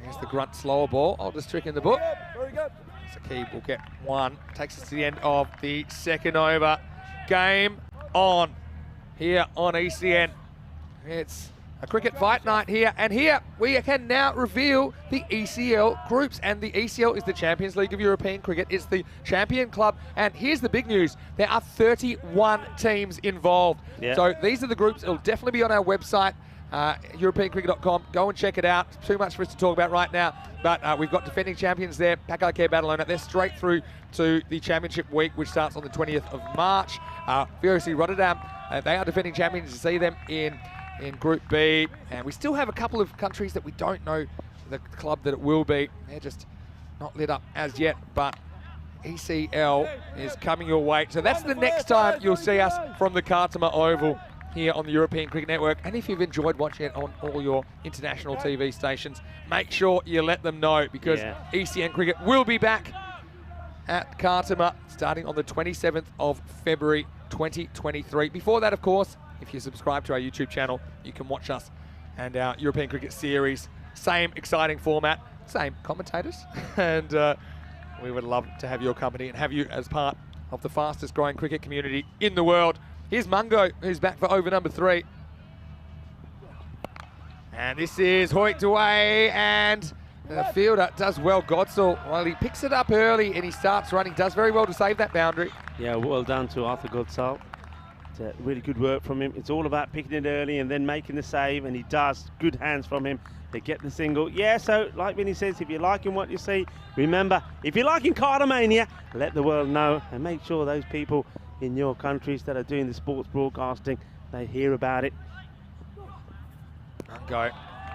S4: Here's the grunt slower ball. Oldest trick in the book.
S1: Very good.
S4: Saqib will get 1. Takes us to the end of the second over. Game on here on ECN. It's a cricket fight night here, and here we can now reveal the ECL groups, and the ECL is the Champions League of European Cricket. It's the champion club, and here's the big news. There are 31 teams involved.
S3: Yeah.
S4: So these are the groups. It'll definitely be on our website, EuropeanCricket.com. Go and check it out. Too much for us to talk about right now, but we've got defending champions there, Pakai Badalona. They're straight through to the championship week, which starts on the 20th of March. VOC Rotterdam, they are defending champions. You see them in Group B, and we still have a couple of countries that we don't know the club that it will be. They're just not lit up as yet, but ECL is coming your way. So that's the next time you'll see us from the Khartoum Oval here on the European Cricket Network. And if you've enjoyed watching it on all your international TV stations, make sure you let them know, because ECN Cricket will be back at Khartoum starting on the 27th of February 2023. Before that, of course, if you subscribe to our YouTube channel, you can watch us and our European Cricket series. Same exciting format, same commentators. And we would love to have your company and have you as part of the fastest growing cricket community in the world. Here's Mungo, who's back for over number 3. And this is hoiked away, and the fielder does well, Godsall. Well, he picks it up early and he starts running, does very well to save that boundary.
S3: Yeah, well done to Arthur Godsall. Really good work from him. It's all about picking it early and then making the save, and he does. Good hands from him. They get the single. Yeah, so like Vinny says, if you're liking what you see, remember, if you're liking Cardomania, let the world know, and make sure those people in your countries that are doing the sports broadcasting, they hear about it.
S4: Go.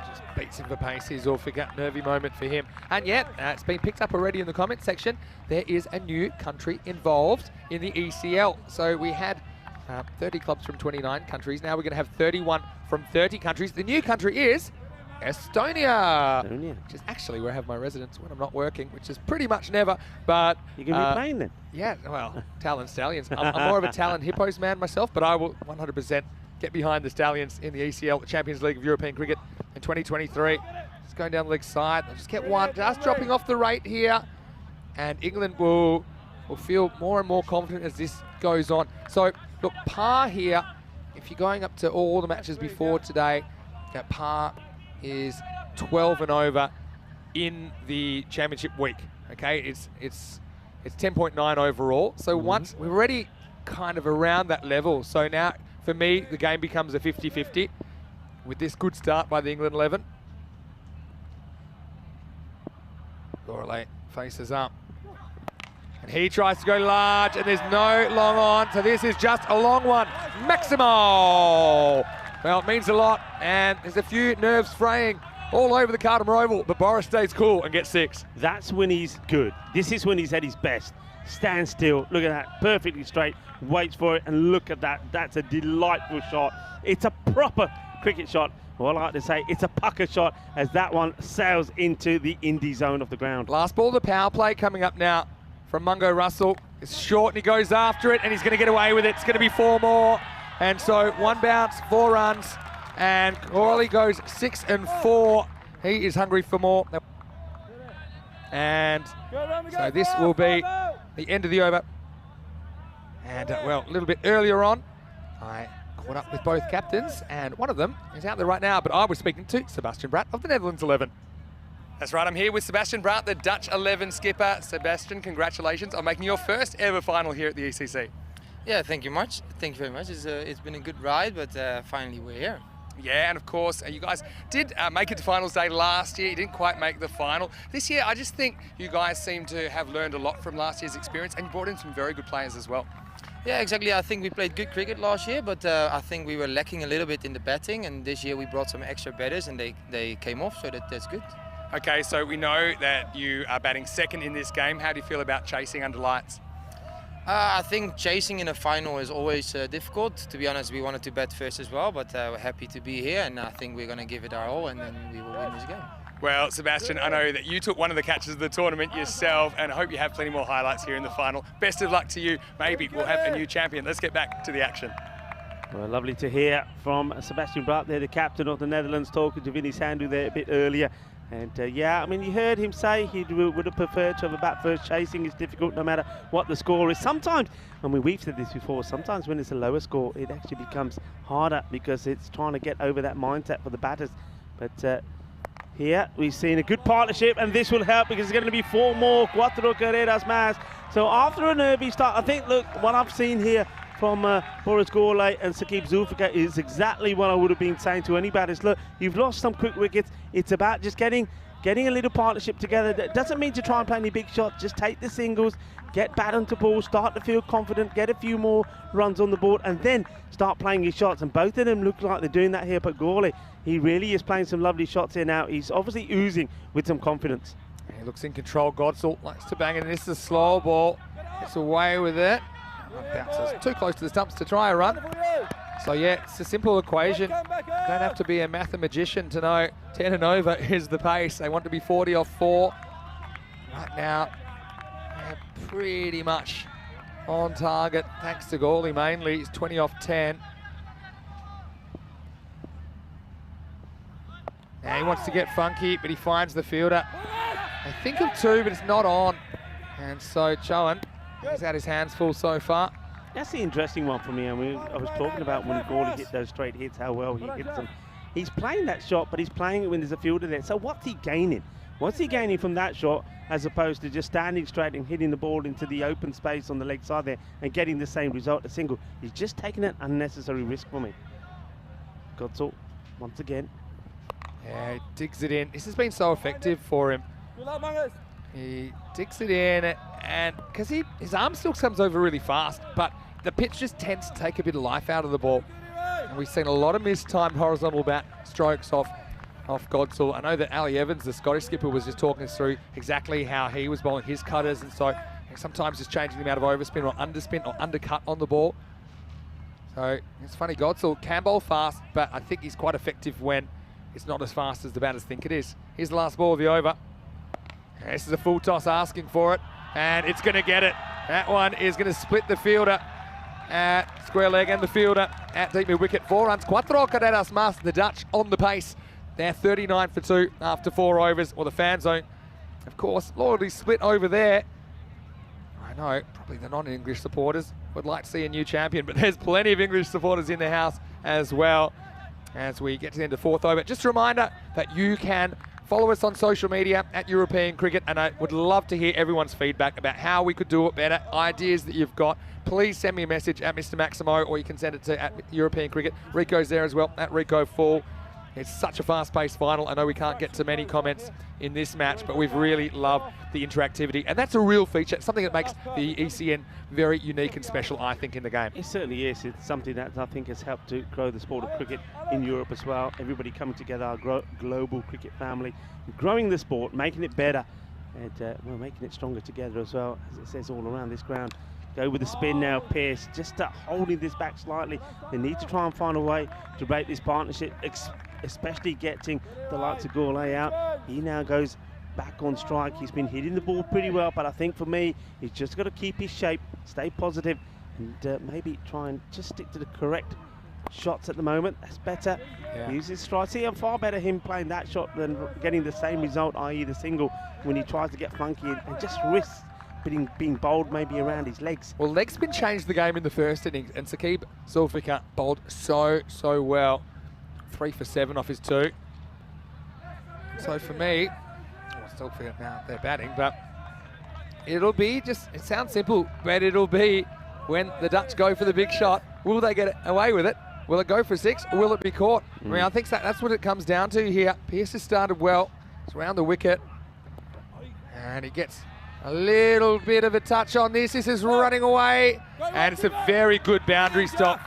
S4: Just beats him for pace. He's all forgot nervy moment for him. And yet, it's been picked up already in the comments section. There is a new country involved in the ECL. So we had 30 clubs from 29 countries. Now we're going to have 31 from 30 countries. The new country is Estonia. Which is actually where I have my residence when I'm not working, which is pretty much never. But
S3: you can be playing then.
S4: Yeah, well, Talon Stallions. I'm more of a Talon Hippos man myself, but I will 100% get behind the Stallions in the ECL, the Champions League of European Cricket in 2023. Just going down the leg side. They'll just get 1, just dropping off the rate here. And England will feel more and more confident as this goes on. So, look, par here, if you're going up to all the matches before today, that par is 12 and over in the championship week. Okay, it's 10.9 overall. So once we're already kind of around that level. So now, for me, the game becomes a 50-50 with this good start by the England 11. Gorley faces up. And he tries to go large, and there's no long on, so this is just a long one. Maximo! Well, it means a lot, and there's a few nerves fraying all over the Khartoum Oval, but Boris stays cool and gets 6.
S3: That's when he's good. This is when he's at his best. Stand still, look at that, perfectly straight, waits for it, and look at that. That's a delightful shot. It's a proper cricket shot. Well, I like to say it's a pucker shot as that one sails into the indie zone of the ground.
S4: Last ball, the power play coming up now from Mungo Russell. It's short and he goes after it, and he's going to get away with it. It's going to be 4 more. And so 1 bounce, 4 runs, and Corley goes 6 and 4. He is hungry for more. And so this will be the end of the over. And well, a little bit earlier on, I caught up with both captains, and one of them is out there right now, but I was speaking to Sebastian Bratt of the Netherlands 11. That's right, I'm here with Sebastian Bratt, the Dutch 11 skipper. Sebastian, congratulations on making your first ever final here at the ECC.
S7: Yeah, thank you much. Thank you very much. It's been a good ride, but finally we're here.
S4: Yeah, and of course, you guys did make it to finals day last year. You didn't quite make the final. This year, I just think you guys seem to have learned a lot from last year's experience, and you brought in some very good players as well.
S7: Yeah, exactly. I think we played good cricket last year, but I think we were lacking a little bit in the batting, and this year we brought some extra batters, and they came off, so that's good.
S4: Okay, so we know that you are batting second in this game. How do you feel about chasing under lights?
S7: I think chasing in a final is always difficult. To be honest, we wanted to bat first as well, but we're happy to be here, and I think we're going to give it our all, and then we will win this game.
S4: Well, Sebastian, I know that you took one of the catches of the tournament yourself, and I hope you have plenty more highlights here in the final. Best of luck to you. Maybe we'll have a new champion. Let's get back to the action.
S3: Well, lovely to hear from Sebastian Bratt there, the captain of the Netherlands, talking to Vinny Sandu there a bit earlier. And yeah, I mean, you heard him say he would have preferred to have a bat first. Chasing is difficult no matter what the score is. Sometimes, I mean, we've said this before, sometimes when it's a lower score, it actually becomes harder because it's trying to get over that mindset for the batters. But here we've seen a good partnership, and this will help because it's going to be 4 more cuatro carreras más. So after a nervy start, I think, look, what I've seen here from Boris Gourlay and Sakib Zulfikar is exactly what I would have been saying to any batters. Look, you've lost some quick wickets. It's about just getting a little partnership together. That doesn't mean to try and play any big shots. Just take the singles, get bat onto ball, start to feel confident, get a few more runs on the board, and then start playing your shots. And both of them look like they're doing that here. But Gourlay, he really is playing some lovely shots here now. He's obviously oozing with some confidence.
S4: He looks in control. Godsall likes to bang it. This is a slow ball. Gets away with it. Bounces too close to the stumps to try a run. So yeah, it's a simple equation. Don't have to be a mathematician to know 10 and over is the pace. They want to be 40 off 4. Right now, they're pretty much on target, thanks to Gourlay mainly. He's 20 off 10. Now he wants to get funky, but he finds the fielder. They think of 2, but it's not on. And so Chowan, he's had his hands full so far.
S3: That's the interesting one for me. I mean, I was talking about when Gourlay hit those straight hits, how well he hits them. He's playing that shot, but he's playing it when there's a fielder there. So what's he gaining? What's he gaining from that shot as opposed to just standing straight and hitting the ball into the open space on the leg side there and getting the same result, a single? He's just taking an unnecessary risk for me. Godsall, once again.
S4: Yeah, he digs it in. This has been so effective for him. He digs it in, and because his arm still comes over really fast, but the pitch just tends to take a bit of life out of the ball. And we've seen a lot of mistimed horizontal bat strokes off Godsall. I know that Ali Evans, the Scottish skipper, was just talking us through exactly how he was bowling his cutters, and so sometimes just changing the amount of overspin or underspin or undercut on the ball. So it's funny, Godsall can bowl fast, but I think he's quite effective when it's not as fast as the batters think it is. Here's the last ball of the over. And this is a full toss asking for it, and it's going to get it. That one is going to split the fielder at square leg and the fielder at deep mid wicket. 4 runs, cuatro carreras más. The Dutch on the pace. They're 39 for 2 after 4 overs. Or the fan zone, of course, loyalty split over there. I know, probably the non-English supporters would like to see a new champion, but there's plenty of English supporters in the house as well as we get to the end of 4th over. Just a reminder that you can follow us on social media at European Cricket, and I would love to hear everyone's feedback about how we could do it better, ideas that you've got. Please send me a message at Mr. Maximo, or you can send it to at European Cricket. Rico's there as well, at Rico Full. It's such a fast-paced final. I know we can't get to many comments in this match, but we've really loved the interactivity, and that's a real feature, something that makes the ECN very unique and special, I think, in the game.
S3: It certainly is. It's something that I think has helped to grow the sport of cricket in Europe as well. Everybody coming together, our global cricket family, growing the sport, making it better, and well, making it stronger together as well, as it says all around this ground. Go with the spin now, Pearce, just holding this back slightly. They need to try and find a way to break this partnership, especially getting the likes of Gourlay out. He now goes back on strike. He's been hitting the ball pretty well, but I think for me, he's just got to keep his shape, stay positive, and maybe try and just stick to the correct shots at the moment. That's better.
S4: Yeah.
S3: Uses strike. See, I'm far better him playing that shot than getting the same result, i.e. the single, when he tries to get funky and just risks being bowled maybe around his legs.
S4: Well, leg spin changed the game in the first innings, and Saqib Zulfikar bowled so well. 3 for 7 off his 2. So for me, I still forget now they're batting, but it'll be just, it sounds simple, but it'll be when the Dutch go for the big shot, will they get away with it? Will it go for 6 or will it be caught? I mean, I think that's what it comes down to here. Pearce has started well. It's around the wicket. And he gets a little bit of a touch on this. This is running away. And it's a very good boundary stop.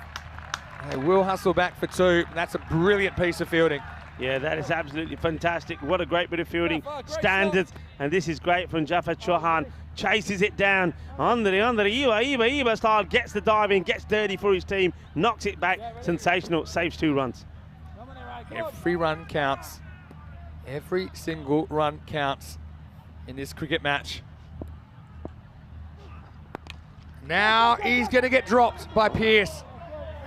S4: They will hustle back for 2. That's a brilliant piece of fielding.
S3: Yeah, that is absolutely fantastic. What a great bit of fielding. Standards. And this is great from Jafar Chauhan. Chases it down. Under Eva style. Gets the dive in. Gets dirty for his team. Knocks it back. Sensational. Saves 2 runs.
S4: Every run counts. Every single run counts in this cricket match. Now he's going to get dropped by Pearce.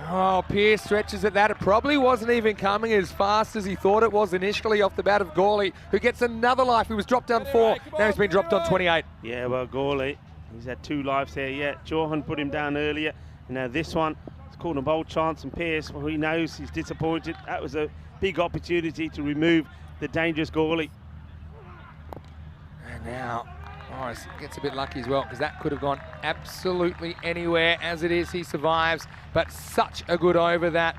S4: Oh, Pearce stretches at that. It probably wasn't even coming as fast as he thought it was initially off the bat of Gawley, who gets another life. He was dropped down 4. Now he's been dropped on 28.
S3: Yeah, well, Gawley, he's had 2 lives here. Yeah, Chauhan put him down earlier. And now this one, it's called a bold chance. And Pearce, well, he knows he's disappointed. That was a big opportunity to remove the dangerous Gawley.
S4: And now Morris gets a bit lucky as well, because that could have gone absolutely anywhere. As it is, he survives, but such a good over that.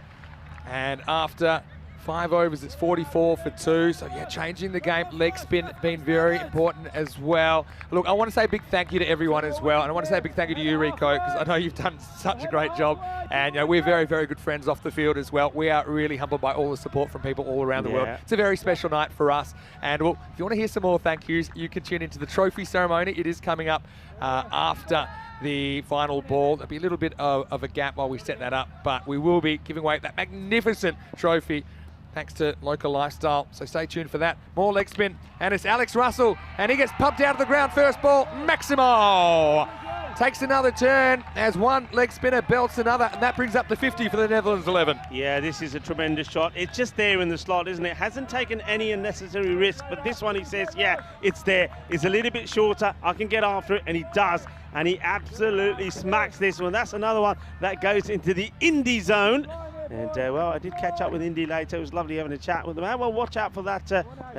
S4: And after 5 overs, it's 44 for 2. So yeah, changing the game, leg spin been very important as well. Look, I want to say a big thank you to everyone as well. And I want to say a big thank you to you, Rico, because I know you've done such a great job. And you know, we're very, very good friends off the field as well. We are really humbled by all the support from people all around the world. It's a very special night for us. And well, if you want to hear some more thank yous, you can tune into the trophy ceremony. It is coming up after the final ball. There'll be a little bit of a gap while we set that up, but we will be giving away that magnificent trophy thanks to Local Lifestyle. So stay tuned for that. More leg spin, and it's Alex Russell, and he gets pumped out of the ground. First ball, Maximo takes another turn as one leg spinner belts another, and that brings up the 50 for the Netherlands 11.
S3: Yeah, this is a tremendous shot. It's just there in the slot, isn't it? Hasn't taken any unnecessary risk, but this one he says, yeah, it's there. It's a little bit shorter. I can get after it, and he does. And he absolutely smacks this one. That's another one that goes into the indie zone. And well, I did catch up with Indy later. It was lovely having a chat with them. And well, watch out for that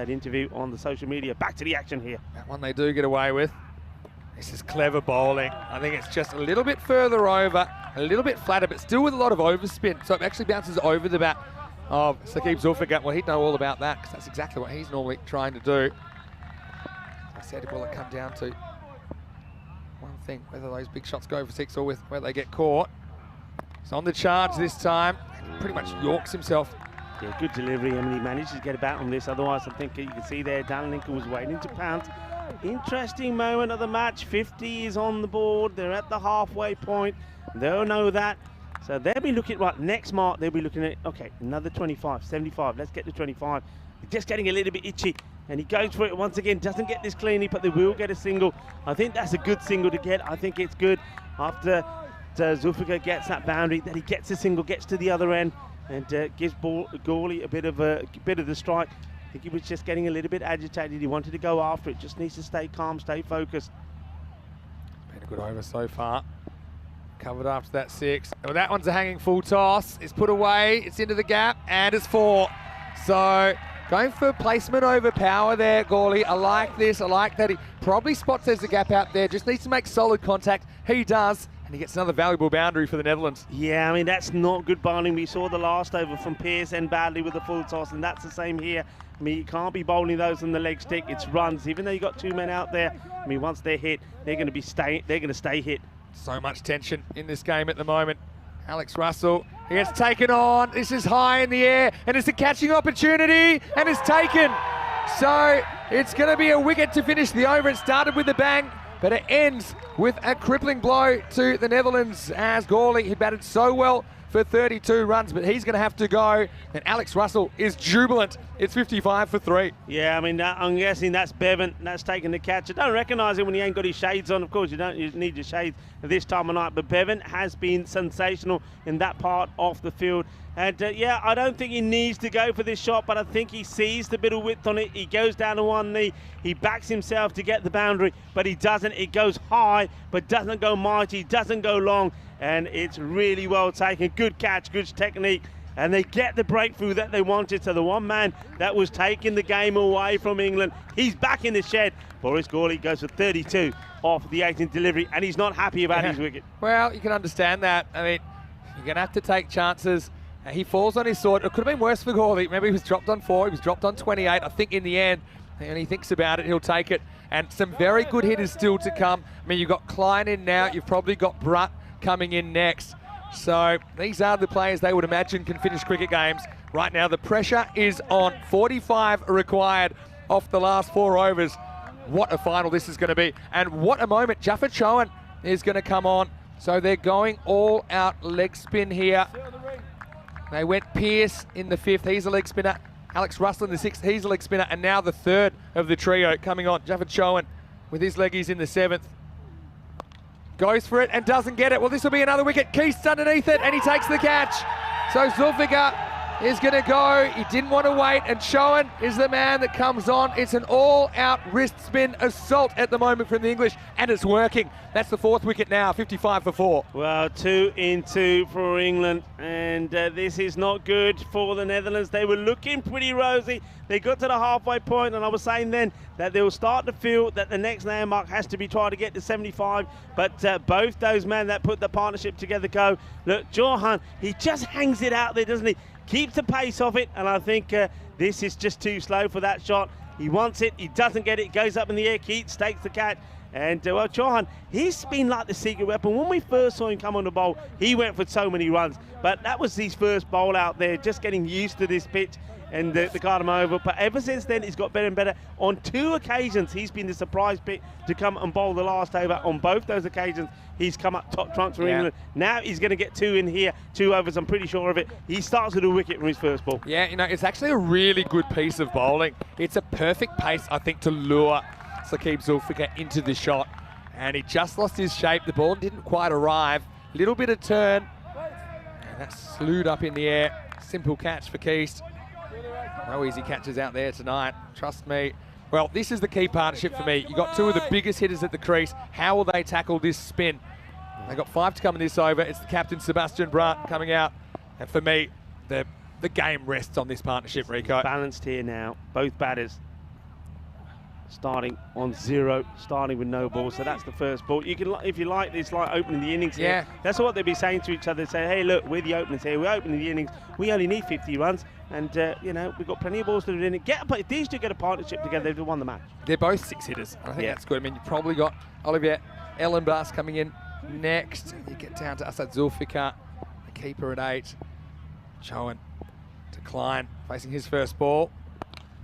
S3: interview on the social media. Back to the action here.
S4: That one they do get away with. This is clever bowling. I think it's just a little bit further over, a little bit flatter, but still with a lot of overspin. So it actually bounces over the bat of Saqib Zulfikar. Well, he'd know all about that, because that's exactly what he's normally trying to do. I said, will it come down to one thing, whether those big shots go for 6 or where they get caught. He's on the charge this time. Pretty much yorks himself.
S3: Yeah, good delivery. I mean, he managed to get about on this. Otherwise, I think you can see there, Dan Lincoln was waiting to pounce. Interesting moment of the match. 50 is on the board. They're at the halfway point. They'll know that. So they'll be looking, right, next mark, they'll be looking at, okay, another 25, 75. Let's get to 25. They're just getting a little bit itchy. And he goes for it once again. Doesn't get this cleanly, but they will get a single. I think that's a good single to get. I think it's good after Zulfikar gets that boundary, that he gets a single, gets to the other end, and gives Gawley a bit of the strike. I think he was just getting a little bit agitated. He wanted to go after it. Just needs to stay calm, stay focused.
S4: Been a good over so far. Covered after that 6. Well, that one's a hanging full toss. It's put away. It's into the gap, and it's 4. So going for placement over power there, Gawley. I like this. I like that he probably spots there's a gap out there. Just needs to make solid contact. He does. And he gets another valuable boundary for the Netherlands.
S3: Yeah, I mean, that's not good bowling. We saw the last over from Pearce and Badley with the full toss, and that's the same here. I mean, you can't be bowling those on the leg stick. It's runs. Even though you got 2 men out there, I mean, once they're hit, they're going to stay hit.
S4: So much tension in this game at the moment. Alex Russell, he gets taken on. This is high in the air, and it's a catching opportunity, and it's taken. So it's going to be a wicket to finish the over. It started with a bang, but it ends with a crippling blow to the Netherlands as Gawley, he batted so well for 32 runs, but he's going to have to go. And Alex Russell is jubilant. It's 55 for 3.
S3: Yeah, I mean, I'm guessing that's Bevan. That's taking the catch. I don't recognise him when he ain't got his shades on. Of course, you need your shades at this time of night. But Bevan has been sensational in that part of the field. And yeah, I don't think he needs to go for this shot, but I think he sees the bit of width on it. He goes down to one knee. He backs himself to get the boundary, but he doesn't. It goes high, but doesn't go mighty, doesn't go long. And it's really well taken. Good catch, good technique. And they get the breakthrough that they wanted. So the one man that was taking the game away from England, he's back in the shed. Boris Gawley goes for 32 off the 18th delivery, and he's not happy about his wicket.
S4: Well, you can understand that. I mean, you're going to have to take chances. He falls on his sword. It could have been worse for Gawley. Remember, he was dropped on 4. He was dropped on 28. I think in the end, and he thinks about it, he'll take it. And some very good hitters still to come. I mean, you've got Klein in now. You've probably got Brutt coming in next. So these are the players they would imagine can finish cricket games. Right now, the pressure is on. 45 required off the last 4 overs. What a final this is going to be. And what a moment. Jaffa Chowan is going to come on. So they're going all out leg spin here. They went Pearce in the 5th. He's a leg spinner. Alex Russell in the 6th. He's a leg spinner. And now the 3rd of the trio coming on. Jaffa Chowan with his leggies in the 7th. Goes for it and doesn't get it. Well, this will be another wicket. Keith's underneath it and he takes the catch. So Zulfikar is going to go. He didn't want to wait, and Chowan is the man that comes on. It's an all-out wrist spin assault at the moment from the English, and it's working. That's the 4th wicket now, 55 for 4.
S3: Well, 2 in 2 for England, and this is not good for the Netherlands. They were looking pretty rosy. They got to the halfway point, and I was saying then that they will start to feel that the next landmark has to be trying to get to 75, but both those men that put the partnership together go. Look, Johan, he just hangs it out there, doesn't he? Keeps the pace of it, and I think this is just too slow for that shot. He wants it, he doesn't get it, goes up in the air. Keats takes the catch, and well, Johan, he's been like the secret weapon. When we first saw him come on the bowl, he went for so many runs, but that was his first bowl out there, just getting used to this pitch and the Cardamom over. But ever since then, he's got better and better. On 2 occasions, he's been the surprise pick to come and bowl the last over. On both those occasions, he's come up top trumps for England. Now he's going to get 2 in here, 2 overs, I'm pretty sure of it. He starts with a wicket from his first ball.
S4: Yeah, you know, it's actually a really good piece of bowling. It's a perfect pace, I think, to lure Saqib Zulfikar into the shot. And he just lost his shape. The ball didn't quite arrive. Little bit of turn. And that slewed up in the air. Simple catch for Keast. No easy catches out there tonight, trust me. Well, this is the key partnership for me. You've got 2 of the biggest hitters at the crease. How will they tackle this spin? They've got 5 to come in this over. It's the captain, Sebastian Brutt, coming out. And for me, the game rests on this partnership, Rico.
S3: Balanced here now, both batters starting on 0, starting with no ball. So that's the first ball. You can, if you like, it's like opening the innings here. That's what they'd be saying to each other. Say, hey, look, we're the openers here. We're opening the innings. We only need 50 runs. And, you know, we've got plenty of balls to do in it. If these 2 get a partnership together, they've won the match.
S4: They're both 6 hitters. I think that's good. I mean, you've probably got Olivier Ellenbas coming in next. You get down to Asad Zulfikar, the keeper at 8. Chowan to Klein, facing his first ball.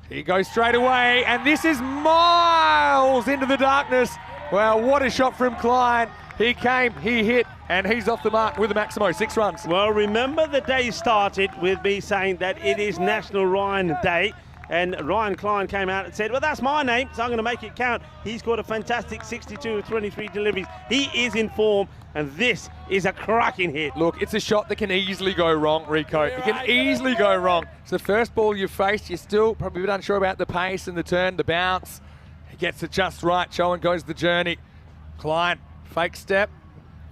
S4: He goes straight away, and this is miles into the darkness. Well, what a shot from Klein. He came, he hit, and he's off the mark with a Maximo, 6 runs.
S3: Well, remember the day started with me saying that it is National Ryan Day, and Ryan Klein came out and said, well, that's my name, so I'm going to make it count. He's got a fantastic 62 of 23 deliveries. He is in form, and this is a cracking hit.
S4: Look, it's a shot that can easily go wrong, Rico. It can easily go wrong. It's the first ball you've faced. You're still probably a bit unsure about the pace and the turn, the bounce. He gets it just right. Chowan goes the journey. Klein, fake step.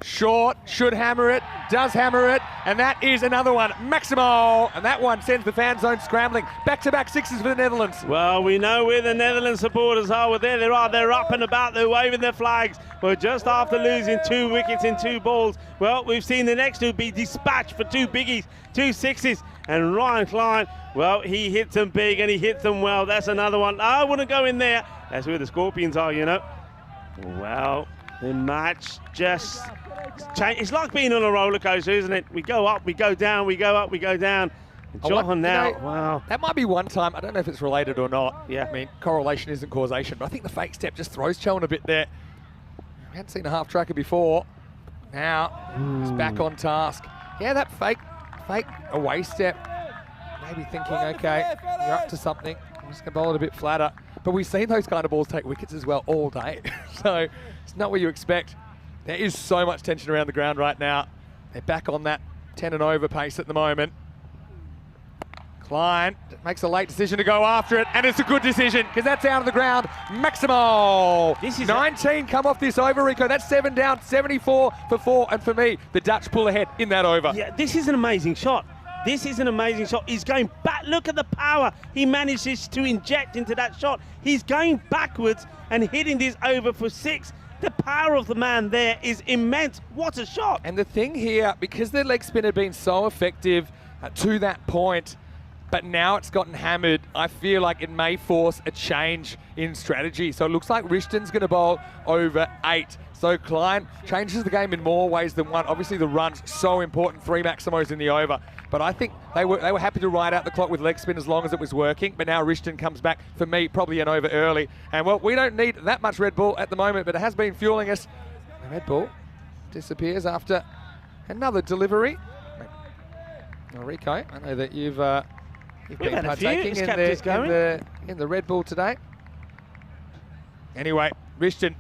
S4: Short, should hammer it, does hammer it, and that is another one. Maximo, and that one sends the fan zone scrambling. Back-to-back 6s for the Netherlands.
S3: Well, we know where the Netherlands supporters are. Well, there they are. They're up and about. They're waving their flags. Well, just after losing 2 wickets in 2 balls, well, we've seen the next 2 be dispatched for 2 biggies, 2 6s. And Ryan Klein, well, he hits them big and he hits them well. That's another one. I wouldn't go in there. That's where the Scorpions are, you know. Well, the match just changed. It's like being on a roller coaster, isn't it? We go up, we go down, we go up, we go down. John now, wow.
S4: That might be one time. I don't know if it's related or not.
S3: Yeah.
S4: I mean, correlation isn't causation, but I think the fake step just throws Chowan a bit there. We hadn't seen a half tracker before. Now, he's back on task. Yeah, that fake fake away step. Maybe thinking, okay, you're up to something. I'm just going to bowl it a bit flatter. But we've seen those kind of balls take wickets as well all day. So it's not what you expect. There is so much tension around the ground right now. They're back on that 10 and over pace at the moment. Klein makes a late decision to go after it, and it's a good decision because that's out of the ground. Maximal.
S3: This is
S4: 19 come off this over, Rico. That's 7 down, 74 for 4. And for me, the Dutch pull ahead in that over.
S3: Yeah, this is an amazing shot. This is an amazing shot. He's going back. Look at the power he manages to inject into that shot. He's going backwards and hitting this over for 6. The power of the man there is immense. What a shot.
S4: And the thing here, because their leg spin had been so effective to that point, but now it's gotten hammered, I feel like it may force a change in strategy. So it looks like Rishton's going to bowl over 8. So Klein changes the game in more ways than one. Obviously the run's so important, 3 Maximos in the over. But I think they were happy to ride out the clock with leg spin as long as it was working. But now Rishton comes back, for me, probably an over early. And well, we don't need that much Red Bull at the moment, but it has been fueling us. The Red Bull disappears after another delivery. Well, Rico, I know that you've been partaking in the Red Bull today. Anyway, Rishton,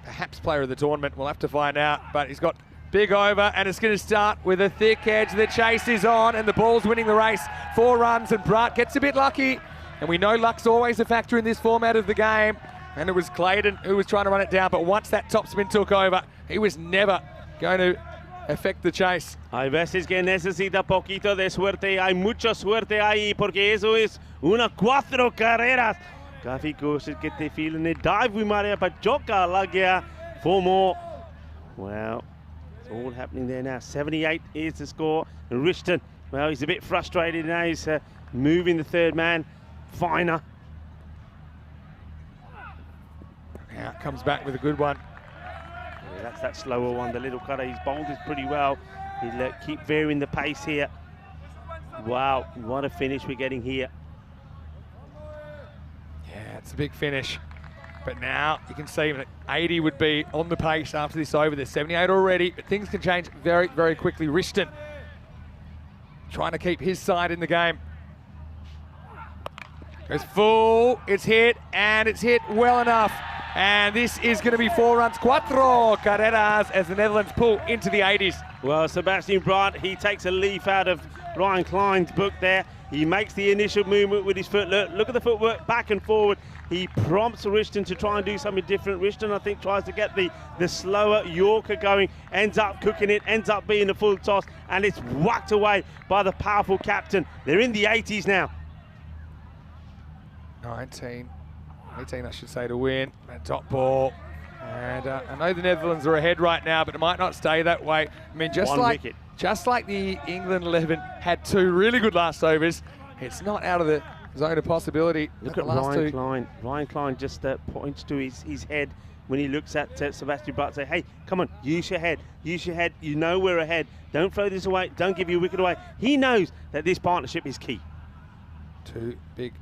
S4: perhaps player of the tournament, we'll have to find out, but he's got big over, and it's going to start with a thick edge. The chase is on, and the ball's winning the race. 4 runs, and Brat gets a bit lucky, and we know luck's always a factor in this format of the game, and it was Clayton who was trying to run it down, but once that topspin took over, he was never going to affect the chase.
S3: Hay veces que necesita poquito de suerte. Hay mucha suerte ahí porque eso es una 4 carreras. काफी कोशिश करते field ने dive भी मारे पर चौका लग गया. 4 more. Well, it's all happening there now. 78 is the score. And Rishton, well, he's a bit frustrated now. He's moving the third man. Finer.
S4: Now comes back with a good one.
S3: Yeah, that's that slower one, the little cutter. He's bowled this pretty well. He'll keep varying the pace here. Wow, what a finish we're getting here.
S4: Yeah, it's a big finish. But now you can see that 80 would be on the pace after this over. There's 78 already, but things can change very, very quickly. Rishton trying to keep his side in the game. Goes full, it's hit, and it's hit well enough. And this is going to be 4 runs, 4 carreras, as the Netherlands pull into the 80s.
S3: Well, Sebastian Brandt, he takes a leaf out of Ryan Klein's book there. He makes the initial movement with his foot. Look at the footwork back and forward. He prompts Rishton to try and do something different. Rishton, I think, tries to get the slower Yorker going, ends up cooking it, ends up being a full toss, and it's whacked away by the powerful captain. They're in the 80s now.
S4: 18 I should say to win. And top ball. And I know the Netherlands are ahead right now, but it might not stay that way. I mean, just like the England 11 had 2 really good last overs, it's not out of the zone of possibility.
S3: Look at Ryan Klein. Ryan Klein just points to his head when he looks at Sebastian Brandt. Say, hey, come on, use your head. Use your head. You know we're ahead. Don't throw this away. Don't give your wicket away. He knows that this partnership is key.
S4: 2 big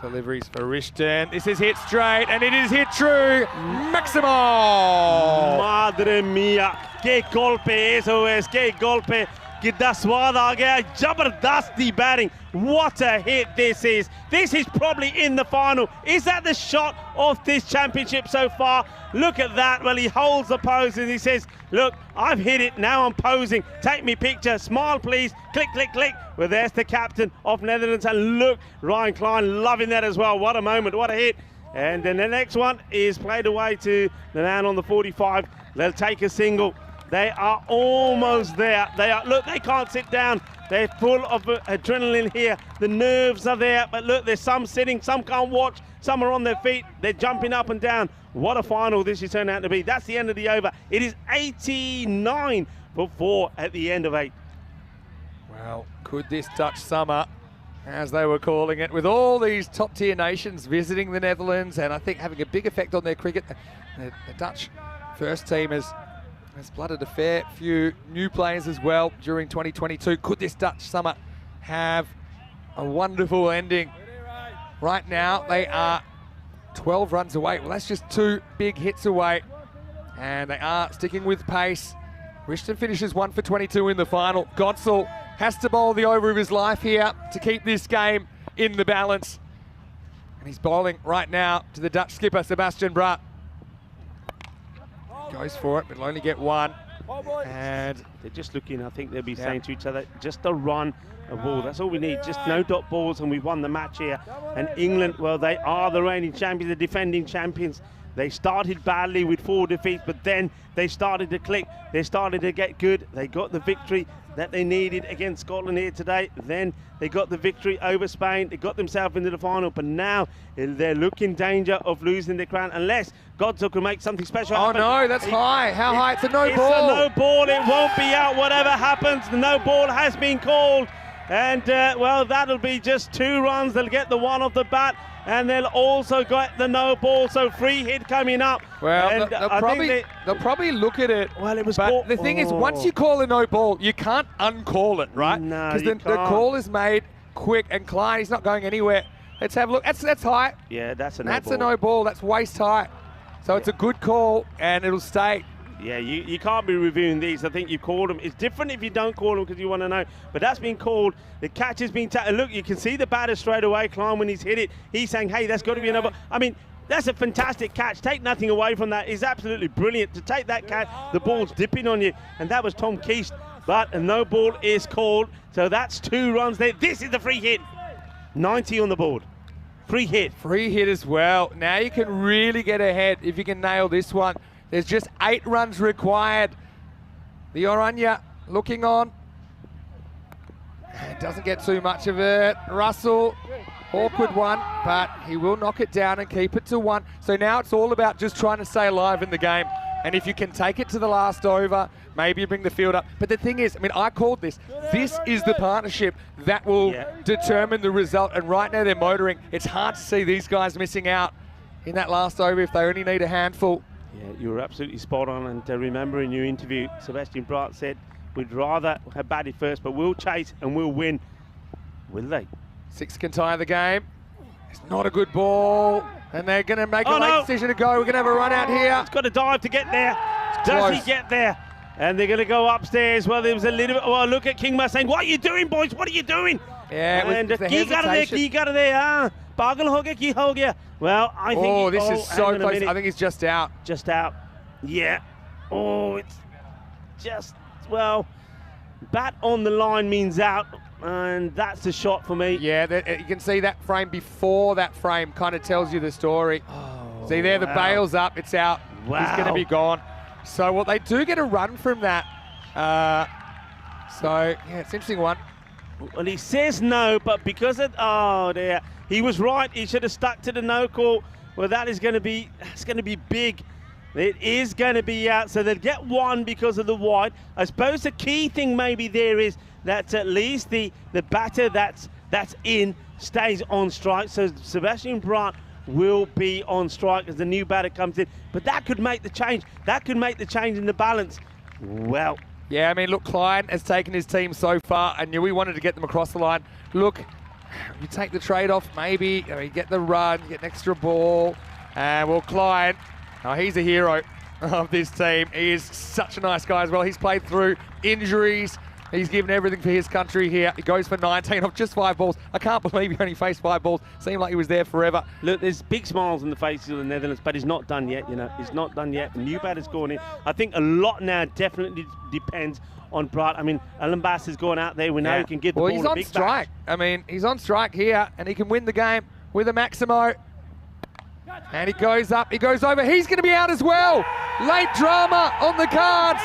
S4: deliveries for Rishton. This is hit straight, and it is hit true. Maximal!
S3: Madre mía, qué golpe eso es, qué golpe. कि 10 स्वाद आ गया, जबरदस्ती batting. What a hit this is. This is probably in the final. Is that the shot of this championship so far? Look at that. Well, he holds the pose and he says, look, I've hit it, now I'm posing. Take me picture, smile please, click, click, click. Well, there's the captain of Netherlands, and look, Ryan Klein loving that as well. What a moment, what a hit. And then the next one is played away to the man on the 45. They'll take a single. They are almost there. Look, they can't sit down. They're full of adrenaline here. The nerves are there, but look, there's some sitting, some can't watch, some are on their feet. They're jumping up and down. What a final this has turned out to be. That's the end of the over. It is 89 for 4 at the end of 8.
S4: Well, could this Dutch summer, as they were calling it, with all these top-tier nations visiting the Netherlands, and I think having a big effect on their cricket, the Dutch first team has blooded a fair few new players as well during 2022. Could this Dutch summer have a wonderful ending? Right now, they are 12 runs away. Well, that's just 2 big hits away. And they are sticking with pace. Rishton finishes 1 for 22 in the final. Godsall has to bowl the over of his life here to keep this game in the balance. And he's bowling right now to the Dutch skipper, Sebastian Braat. Goes for it, but will only get one. And
S3: they're just looking, I think they'll be saying to each other, just a run, a ball. That's all we need, just no dot balls, and we've won the match here. And England, well, they are the reigning champions, the defending champions. They started badly with 4 defeats, but then they started to click. They started to get good. They got the victory that they needed against Scotland here today. Then they got the victory over Spain. They got themselves into the final, but now they're looking in danger of losing their crown unless Godso can make something special happen.
S4: Oh no, that's high. How high? It's a no ball.
S3: It's a no ball. It won't be out whatever happens. The no ball has been called. And, well, that'll be just 2 runs. They'll get the one off the bat. And they'll also get the no ball, so free hit coming up.
S4: Well,
S3: and
S4: they'll probably look at it.
S3: Well, it was
S4: but the thing is, once you call a no ball, you can't uncall it, right?
S3: No,
S4: because the call is made quick, and Klein, he's not going anywhere. Let's have a look. That's high.
S3: Yeah, that's a no ball.
S4: That's a no ball. That's waist high. So it's a good call, and it'll stay.
S3: Yeah, you can't be reviewing these. I think you called them. It's different if you don't call them because you want to know. But that's been called. The catch has been taken. Look, you can see the batter straight away, Klein, when he's hit it. He's saying, hey, that's got to be another. I mean, that's a fantastic catch. Take nothing away from that. It's absolutely brilliant to take that catch. The ball's dipping on you. And that was Tom Keast. But a no ball is called. So that's 2 runs there. This is the free hit. 90 on the board. Free hit.
S4: Free hit as well. Now you can really get ahead if you can nail this one. There's just 8 runs required. The Oranje looking on. Doesn't get too much of it. Russell, awkward one, but he will knock it down and keep it to 1. So now it's all about just trying to stay alive in the game. And if you can take it to the last over, maybe you bring the field up. But the thing is, I mean, I called this. This is the partnership that will determine the result. And right now they're motoring. It's hard to see these guys missing out in that last over if they only need a handful.
S3: Yeah, you were absolutely spot on. And remember in your interview, Sebastian Braat said, we'd rather have batted first, but we'll chase and we'll win. Will they?
S4: 6 can tie the game. It's not a good ball. And they're going to make a late decision to go. We're going to have a run out here.
S3: It's got to dive to get there. Does he get there? And they're going to go upstairs. Well, there was a little bit. Well, look at Kingma saying, what are you doing, boys? What are you doing?
S4: Yeah,
S3: and ki kar there. Pagal ho gaya, ki ho gaya. Well, I think.
S4: Oh, this is so close. I think he's just out.
S3: Just out. Yeah. Oh, it's just, well, bat on the line means out. And that's the shot for me.
S4: Yeah, you can see that frame before that frame kind of tells you the story.
S3: Oh,
S4: see there, the bail's up, it's out.
S3: Wow.
S4: He's going to be gone. So, well, they do get a run from that. So, yeah, it's an interesting one.
S3: Well, he says no, but because of, oh, there, he was right. He should have stuck to the no call. Well, that is going to be, it's going to be big. It is going to be out, so they'll get 1 because of the wide. I suppose the key thing maybe there is that at least the batter that's in stays on strike. So Sebastian Braat will be on strike as the new batter comes in. But that could make the change. That could make the change in the balance. Well.
S4: Yeah, I mean, look, Klein has taken his team so far, and we wanted to get them across the line. Look, you take the trade-off, maybe, you get the run, you get an extra ball. Well, Klein, he's a hero of this team. He is such a nice guy as well. He's played through injuries. He's given everything for his country here. He goes for 19 off just 5 balls. I can't believe he only faced 5 balls. Seemed like he was there forever.
S3: Look, there's big smiles on the faces of the Netherlands, but he's not done yet, you know. He's not done yet. The new batter's gone in. I think a lot now definitely depends on Braat. I mean, Alan Bass has gone out there. We know he can get the ball
S4: he's on strike. I mean, he's on strike here, and he can win the game with a Maximo. And he goes up, he goes over. He's going to be out as well. Late drama on the cards.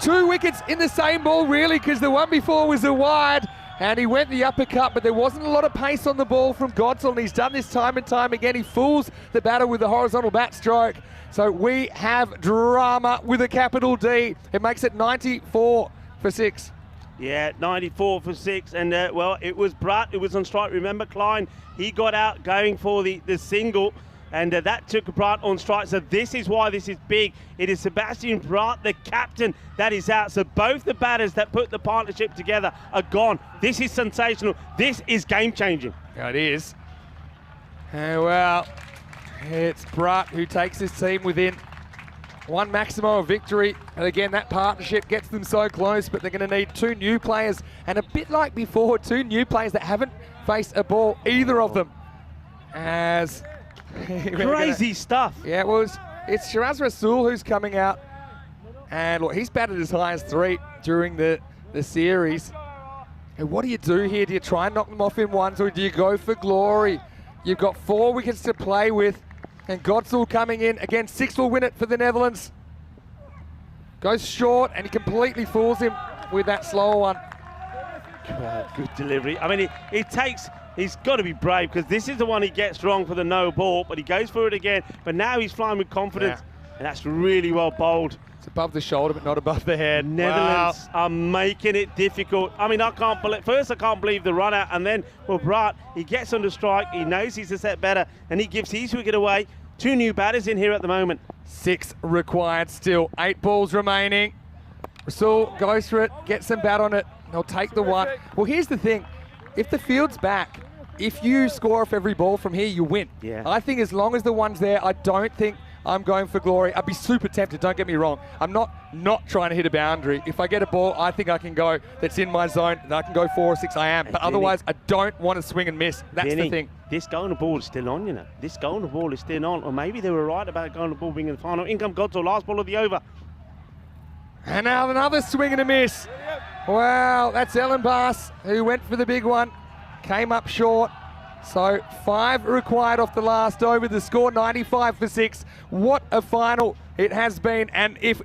S4: 2 wickets in the same ball, really, because the one before was a wide. And he went the uppercut, but there wasn't a lot of pace on the ball from Godsall. And he's done this time and time again. He fools the batter with the horizontal bat stroke. So we have drama with a capital D. It makes it 94 for 6.
S3: Yeah, 94 for 6. And, well, it was Braat who was on strike. Remember, Klein, he got out going for the single. And that took Braat on strike. So this is why this is big. It is Sebastian Braat, the captain, that is out. So both the batters that put the partnership together are gone. This is sensational. This is game-changing.
S4: Yeah, it is. Well, it's Braat who takes his team within one Maximo of victory. And again, that partnership gets them so close, but they're going to need 2 new players. And a bit like before, 2 new players that haven't faced a ball, either of them. As
S3: crazy stuff.
S4: Yeah, it's Shiraz Rasool who's coming out. And look, he's batted as high as 3 during the series. And what do you do here? Do you try and knock them off in ones, or do you go for glory? You've got 4 wickets to play with. And Godsul coming in. Again, 6 will win it for the Netherlands. Goes short, and he completely fools him with that slower one.
S3: Good delivery. I mean, he's got to be brave, because this is the one he gets wrong for the no ball, but he goes for it again. But now he's flying with confidence, and that's really well bowled.
S4: It's above the shoulder, but not above the head.
S3: Netherlands are making it difficult. I mean, I can't believe the run out, and then, well, Brat, he gets under strike, he knows he's a set better, and he gives his wicket away. 2 new batters in here at the moment.
S4: 6 required still, 8 balls remaining. Rasool goes for it, gets some bat on it, they'll take the 1. Well, here's the thing, if the field's back, if you score off every ball from here, you win.
S3: Yeah.
S4: I think as long as the 1's there, I don't think I'm going for glory. I'd be super tempted, don't get me wrong. I'm not trying to hit a boundary. If I get a ball, I think I can go that's in my zone, and I can go 4 or 6, I am. But otherwise, I don't want to swing and miss. That's the thing.
S3: This golden ball is still on, you know. This golden ball is still on. Or maybe they were right about golden ball being in the final. In comes Godsul, last ball of the over.
S4: And now another swing and a miss. Wow, that's Ellen Bass, who went for the big one. Came up short. So 5 required off the last over. The score 95 for 6. What a final it has been. And if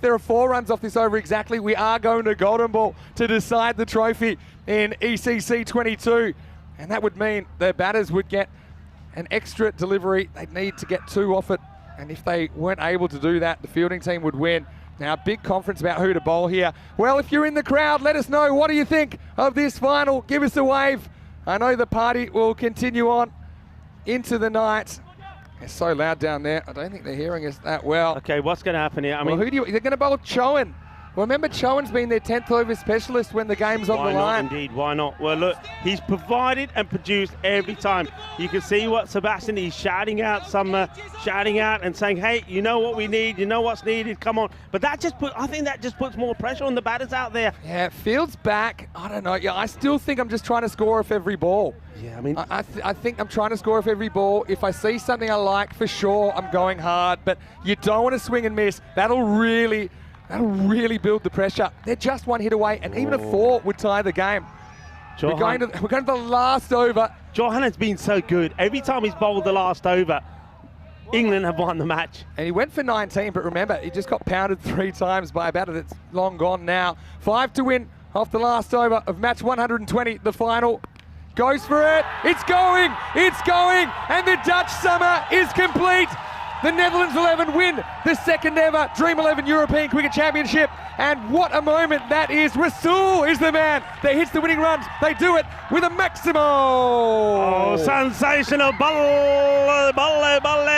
S4: there are 4 runs off this over exactly, we are going to golden ball to decide the trophy in ECC 22. And that would mean the batters would get an extra delivery. They'd need to get 2 off it. And if they weren't able to do that, the fielding team would win. Now, big conference about who to bowl here. Well, if you're in the crowd, let us know. What do you think of this final? Give us a wave. I know the party will continue on into the night. It's so loud down there. I don't think they're hearing us that well.
S3: Okay, what's going to happen here? I mean,
S4: they're going to bowl Chowan. Well, remember, Chowan's been their 10th over specialist when the game's on the line.
S3: Why not, indeed? Why not? Well, look, he's provided and produced every time. You can see what Sebastian, he's shouting out and saying, hey, you know what we need, you know what's needed, come on. But I think that just puts more pressure on the batters out there.
S4: Yeah, field's back. I don't know. Yeah, I still think I'm just trying to score off every ball.
S3: Yeah, I mean,
S4: I think I'm trying to score off every ball. If I see something I like, for sure, I'm going hard. But you don't want to swing and miss. That'll really build the pressure. They're just 1 hit away, and even a 4 would tie the game. We're going to the last over.
S3: Johann's been so good. Every time he's bowled the last over, England have won the match.
S4: And he went for 19, but remember, he just got pounded 3 times by a batter that's long gone now. 5 to win off the last over of match 120, the final. Goes for it. It's going, and the Dutch summer is complete. The Netherlands 11 win the 2nd ever Dream 11 European Cricket Championship. And what a moment that is. Rasool is the man that hits the winning runs. They do it with a Maximo.
S3: Oh, sensational. Balle,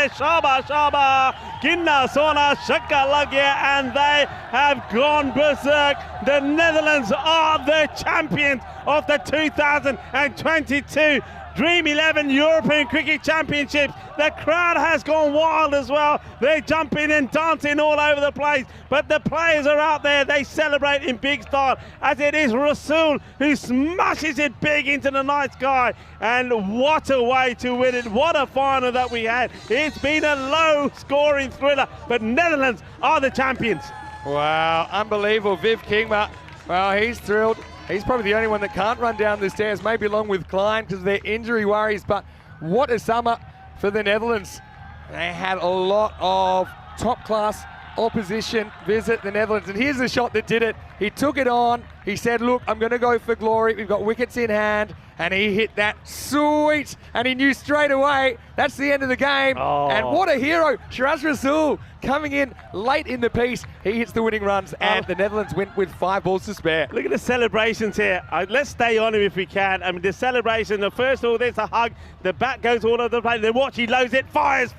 S3: shaba, ginna, sona, shaka, lagya, and they have gone berserk. The Netherlands are the champions of the 2022 Dream 11 European Cricket Championships. The crowd has gone wild as well. They're jumping and dancing all over the place. But the players are out there. They celebrate in big style, as it is Rasool who smashes it big into the night sky. And what a way to win it. What a final that we had. It's been a low-scoring thriller, but Netherlands are the champions.
S4: Wow, unbelievable. Viv Kingma, well, he's thrilled. He's probably the only one that can't run down the stairs, maybe along with Klein because of their injury worries. But what a summer for the Netherlands. They had a lot of top-class opposition visit the Netherlands. And here's the shot that did it. He took it on. He said, look, I'm going to go for glory. We've got wickets in hand. And he hit that sweet. And he knew straight away that's the end of the game.
S3: Oh.
S4: And what a hero. Shiraz Rasool coming in late in the piece. He hits the winning runs. And the Netherlands win with 5 balls to spare.
S3: Look at the celebrations here. Let's stay on him if we can. I mean, the celebration, the first of all, there's a hug. The bat goes all over the place. Then watch, he loads it. Fires.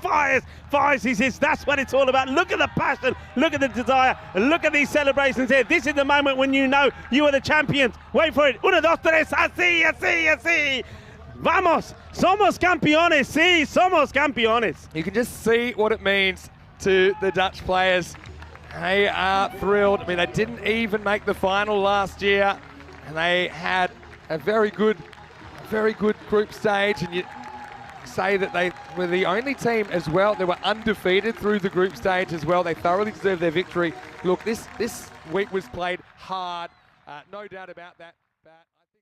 S3: He says, that's what it's all about. Look at the passion. Look at the desire. Look at these celebrations here. This is the moment when you know you are the champions. Wait for it. 1, 2, 3. Así. Vamos. Somos campeones. Sí, somos campeones.
S4: You can just see what it means to the Dutch players. They are thrilled. I mean, they didn't even make the final last year, and they had a very good group stage, and you say that they were the only team as well. They were undefeated through the group stage as well. They thoroughly deserved their victory. Look, this week was played hard, no doubt about that. But I think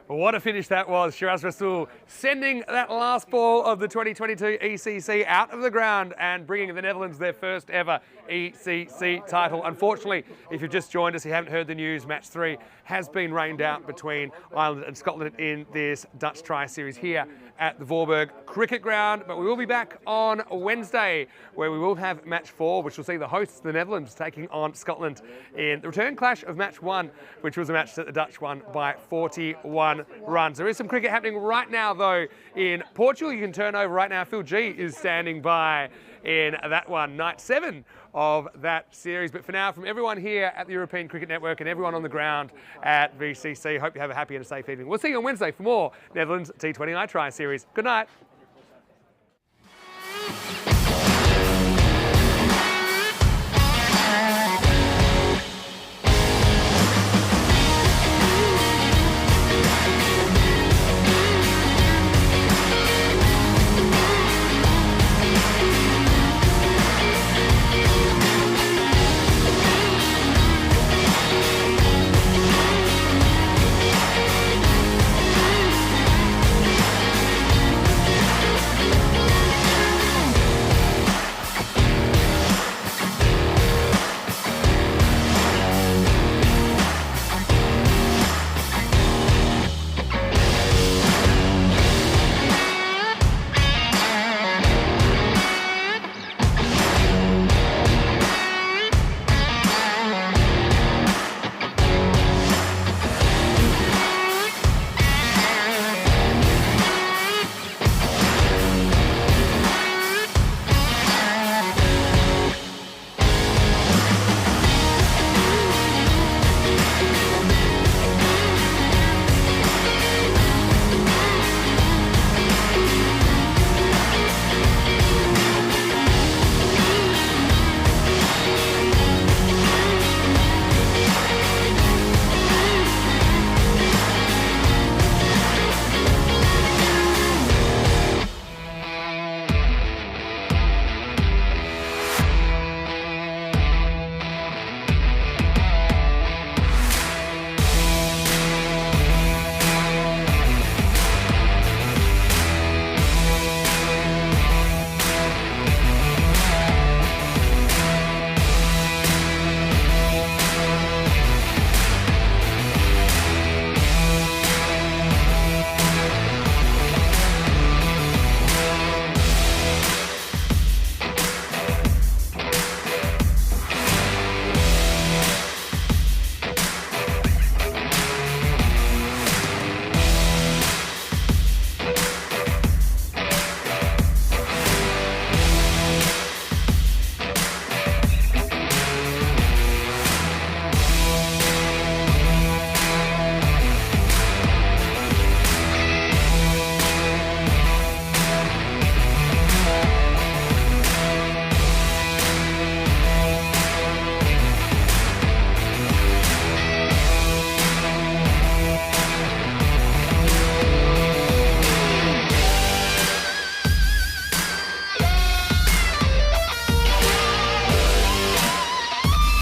S1: what a finish that was. Shiraz Rasool sending that last ball of the 2022 ECC out of the ground and bringing the Netherlands their first ever ECC title. Unfortunately, if you've just joined us, you haven't heard the news, match 3 has been rained out between Ireland and Scotland in this Dutch tri-series here at the Voorburg Cricket Ground. But we will be back on Wednesday, where we will have match 4, which will see the hosts, the Netherlands, taking on Scotland in the return clash of match 1, which was a match that the Dutch won by 41 runs. There is some cricket happening right now, though, in Portugal. You can turn over right now. Phil G is standing by in that one, night 7 of that series. But for now, from everyone here at the European Cricket Network and everyone on the ground at VCC, hope you have a happy and a safe evening. We'll see you on Wednesday for more Netherlands T20I Tri-Series. Good night.